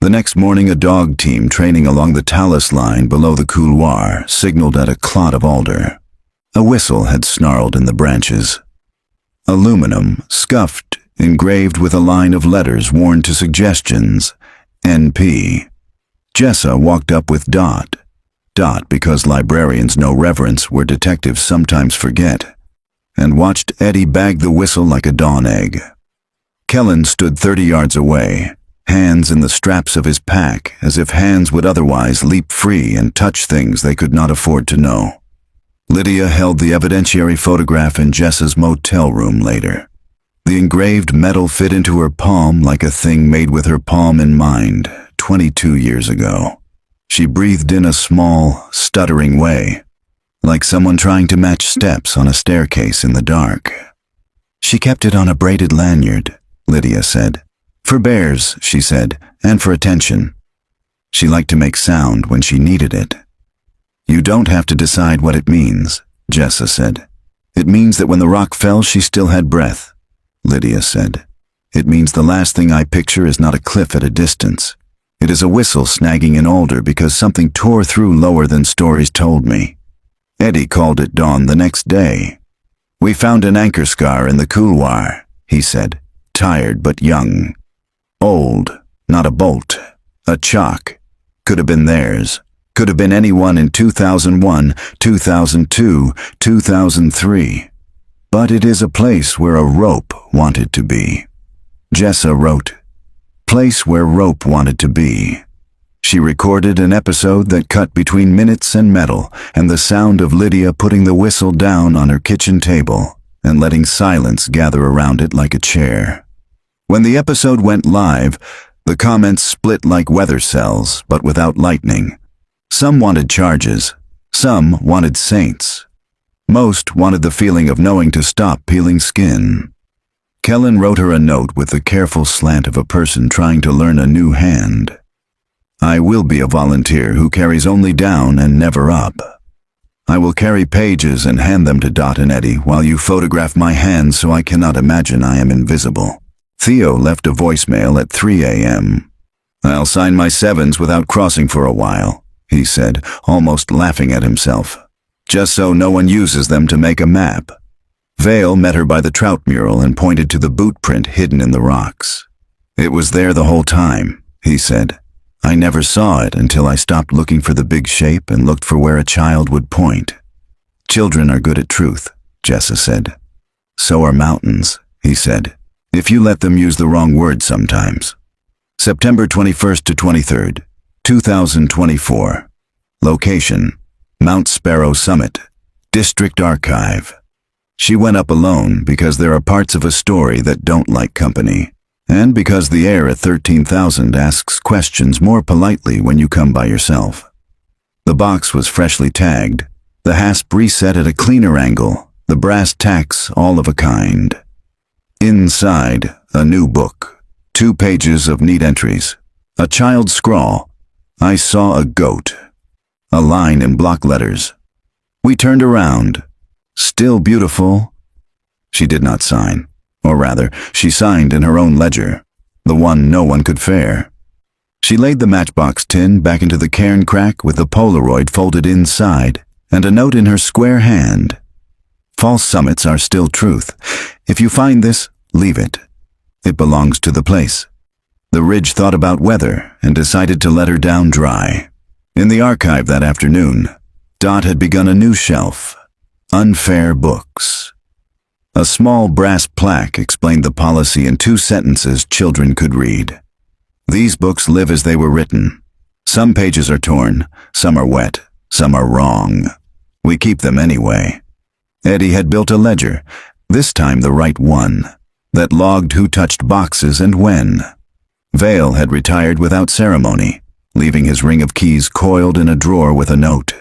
The next morning, a dog team training along the talus line below the couloir signaled at a clot of alder. A whistle had snarled in the branches. Aluminum, scuffed, engraved with a line of letters worn to suggestions, NP. Jessa walked up with Dot. Dot because librarians know reverence where detectives sometimes forget, and watched Eddie bag the whistle like a dawn egg. Kellen stood 30 yards away, hands in the straps of his pack, as if hands would otherwise leap free and touch things they could not afford to know. Lydia held the evidentiary photograph in Jessa's motel room later. The engraved metal fit into her palm like a thing made with her palm in mind 22 years ago. She breathed in a small, stuttering way, like someone trying to match steps on a staircase in the dark. "She kept it on a braided lanyard," Lydia said. "For bears," she said, "and for attention. She liked to make sound when she needed it." "You don't have to decide what it means," Jessa said. "It means that when the rock fell, she still had breath," Lydia said. "It means the last thing I picture is not a cliff at a distance. It is a whistle snagging an alder because something tore through lower than stories told me." Eddie called it dawn the next day. "We found an anchor scar in the couloir," he said, tired but young. "Old, not a bolt, a chalk. Could have been theirs. Could have been anyone in 2001, 2002, 2003. But it is a place where a rope wanted to be." Jessa wrote, "Place where rope wanted to be." She recorded an episode that cut between minutes and metal and the sound of Lydia putting the whistle down on her kitchen table and letting silence gather around it like a chair. When the episode went live, The comments split like weather cells, but without lightning. Some wanted charges. Some wanted saints. Most wanted the feeling of knowing to stop peeling skin. Kellen wrote her a note with the careful slant of a person trying to learn a new hand. I will be a volunteer who carries only down and never up. I will carry pages and hand them to Dot and Eddie while you photograph my hands so I cannot imagine I am invisible. Theo left a voicemail at 3 a.m. I'll sign my sevens without crossing for a while, he said, almost laughing at himself. Just so no one uses them to make a map. Vale met her by the trout mural and pointed to the boot print hidden in the rocks. It was there the whole time, he said. I never saw it until I stopped looking for the big shape and looked for where a child would point. Children are good at truth, Jessa said. So are mountains, he said, if you let them use the wrong word sometimes. September 21st to 23rd, 2024. Location, Mount Sparrow Summit, District Archive. She went up alone because there are parts of a story that don't like company, and because the air at 13,000 asks questions more politely when you come by yourself. The box was freshly tagged, the hasp reset at a cleaner angle, the brass tacks all of a kind. Inside, a new book, 2 pages of neat entries, a child's scrawl, I saw a goat, a line in block letters. We turned around. Still beautiful. She did not sign, or rather, she signed in her own ledger, the one no one could fare. She laid the matchbox tin back into the cairn crack with the Polaroid folded inside and a note in her square hand. False summits are still truth. If you find this, leave it. It belongs to the place. The ridge thought about weather and decided to let her down dry. In the archive that afternoon, Dot had begun a new shelf, Unfair Books. A small brass plaque explained the policy in 2 sentences children could read. These books live as they were written. Some pages are torn, some are wet, some are wrong. We keep them anyway. Eddie had built a ledger, this time the right one, that logged who touched boxes and when. Vale had retired without ceremony, leaving his ring of keys coiled in a drawer with a note.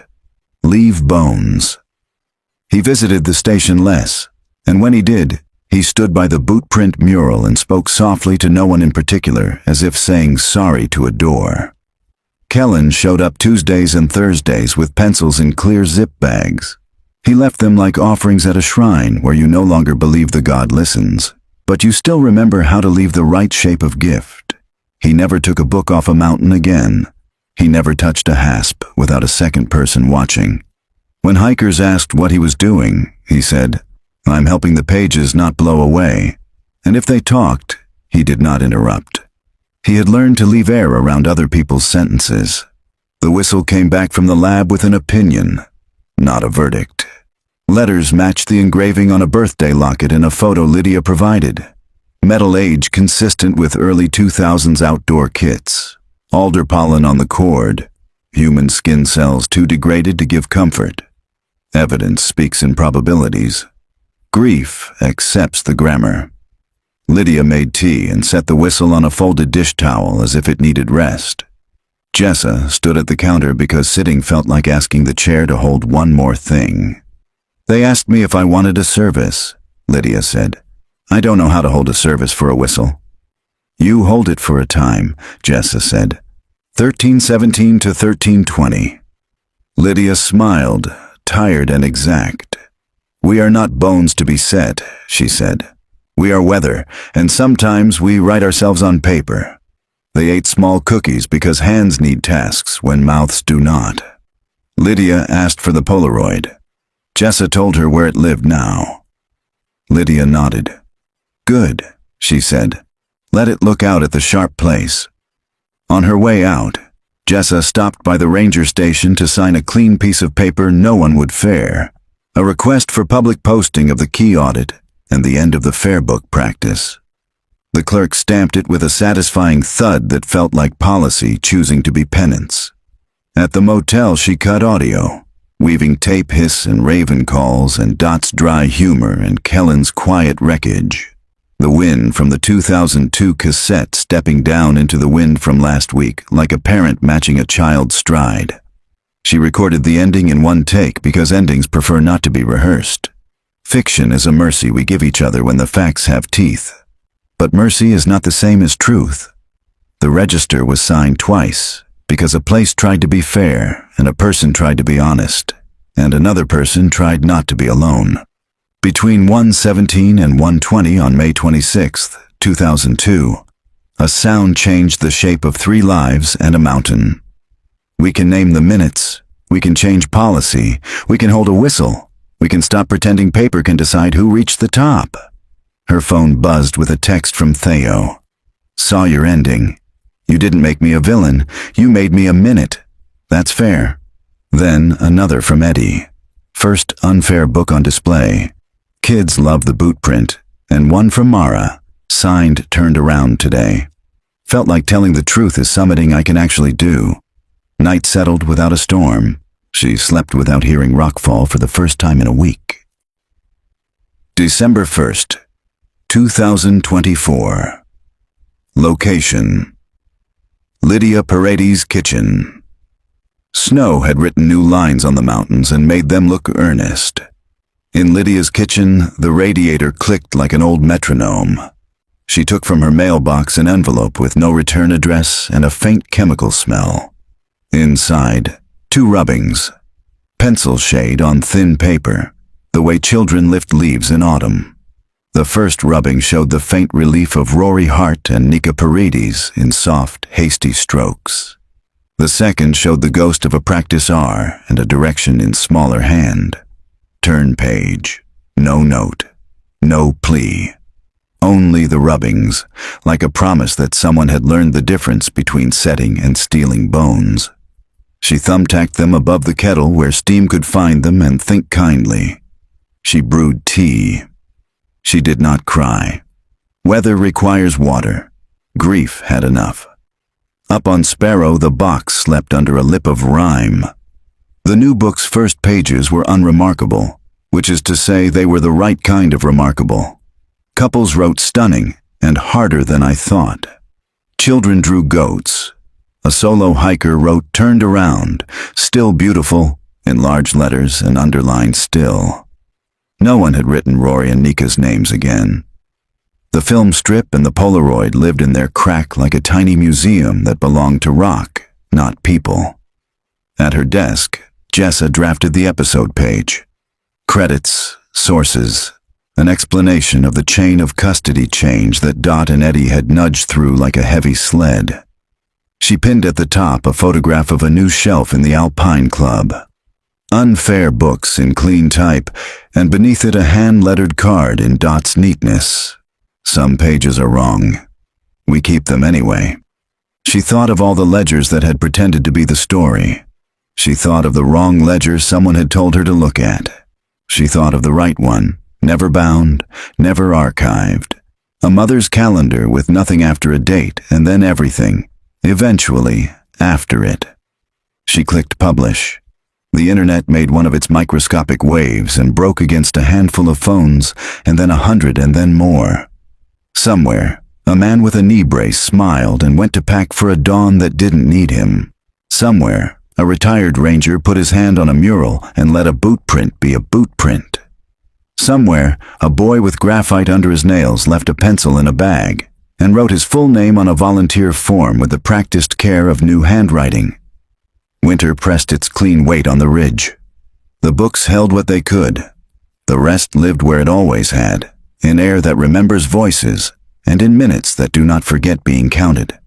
Leave bones. He visited the station less, and when he did, he stood by the boot print mural and spoke softly to no one in particular, as if saying sorry to a door. Kellen showed up Tuesdays and Thursdays with pencils in clear zip bags. He left them like offerings at a shrine where you no longer believe the god listens, but you still remember how to leave the right shape of gift. He never took a book off a mountain again. He never touched a hasp without a second person watching. When hikers asked what he was doing, he said, I'm helping the pages not blow away. And if they talked, he did not interrupt. He had learned to leave air around other people's sentences. The whistle came back from the lab with an opinion, not a verdict. Letters matched the engraving on a birthday locket in a photo Lydia provided. Metal age consistent with early 2000s outdoor kits. Alder pollen on the cord. Human skin cells too degraded to give comfort. Evidence speaks in probabilities. Grief accepts the grammar. Lydia made tea and set the whistle on a folded dish towel as if it needed rest. Jessa stood at the counter because sitting felt like asking the chair to hold one more thing. They asked me if I wanted a service, Lydia said. I don't know how to hold a service for a whistle. You hold it for a time, Jessa said. 1317 to 1320. Lydia smiled, tired and exact. We are not bones to be set, she said. We are weather, and sometimes we write ourselves on paper. They ate small cookies because hands need tasks when mouths do not. Lydia asked for the Polaroid. Jessa told her where it lived now. Lydia nodded. Good, she said. Let it look out at the sharp place. On her way out, Jessa stopped by the ranger station to sign a clean piece of paper no one would fare, a request for public posting of the key audit and the end of the fair book practice. The clerk stamped it with a satisfying thud that felt like policy choosing to be penance. At the motel she cut audio, weaving tape hiss and raven calls and Dot's dry humor and Kellen's quiet wreckage. The wind from the 2002 cassette stepping down into the wind from last week like a parent matching a child's stride. She recorded the ending in one take because endings prefer not to be rehearsed. Fiction is a mercy we give each other when the facts have teeth. But mercy is not the same as truth. The register was signed twice because a place tried to be fair and a person tried to be honest, and another person tried not to be alone. Between 1:17 and 1:20 on May 26, 2002, a sound changed the shape of 3 lives and a mountain. We can name the minutes, we can change policy, we can hold a whistle, we can stop pretending paper can decide who reached the top. Her phone buzzed with a text from Theo. Saw your ending. You didn't make me a villain, you made me a minute. That's fair. Then another from Eddie. First unfair book on display. Kids love the boot print. And one from Mara. Signed, turned around today. Felt like telling the truth is something I can actually do. Night settled without a storm. She slept without hearing rockfall for the first time in a week. December 1st, 2024. Location: Lydia Paredes' kitchen. Snow had written new lines on the mountains and made them look earnest. In Lydia's kitchen, the radiator clicked like an old metronome. She took from her mailbox an envelope with no return address and a faint chemical smell. Inside, 2 rubbings. Pencil shade on thin paper, the way children lift leaves in autumn. The first rubbing showed the faint relief of Rory Hart and Nika Paredes in soft, hasty strokes. The second showed the ghost of a practice R and a direction in smaller hand. Turn page. No note. No plea. Only the rubbings, like a promise that someone had learned the difference between setting and stealing bones. She thumbtacked them above the kettle where steam could find them and think kindly. She brewed tea. She did not cry. Weather requires water. Grief had enough. Up on Sparrow, the box slept under a lip of rhyme. The new book's first pages were unremarkable, which is to say they were the right kind of remarkable. Couples wrote stunning and harder than I thought. Children drew goats. A solo hiker wrote turned around, still beautiful, in large letters and underlined still. No one had written Rory and Nika's names again. The film strip and the Polaroid lived in their crack like a tiny museum that belonged to rock, not people. At her desk, Jessa drafted the episode page. Credits, sources, an explanation of the chain of custody change that Dot and Eddie had nudged through like a heavy sled. She pinned at the top a photograph of a new shelf in the Alpine Club. Unfair books in clean type, and beneath it a hand-lettered card in Dot's neatness. Some pages are wrong. We keep them anyway. She thought of all the ledgers that had pretended to be the story. She thought of the wrong ledger someone had told her to look at. She thought of the right one, never bound, never archived. A mother's calendar with nothing after a date and then everything, eventually, after it. She clicked publish. The internet made one of its microscopic waves and broke against a handful of phones, and then 100 and then more. Somewhere, a man with a knee brace smiled and went to pack for a dawn that didn't need him. Somewhere, a retired ranger put his hand on a mural and let a boot print be a boot print. Somewhere, a boy with graphite under his nails left a pencil in a bag and wrote his full name on a volunteer form with the practiced care of new handwriting. Winter pressed its clean weight on the ridge. The books held what they could. The rest lived where it always had, in air that remembers voices and in minutes that do not forget being counted.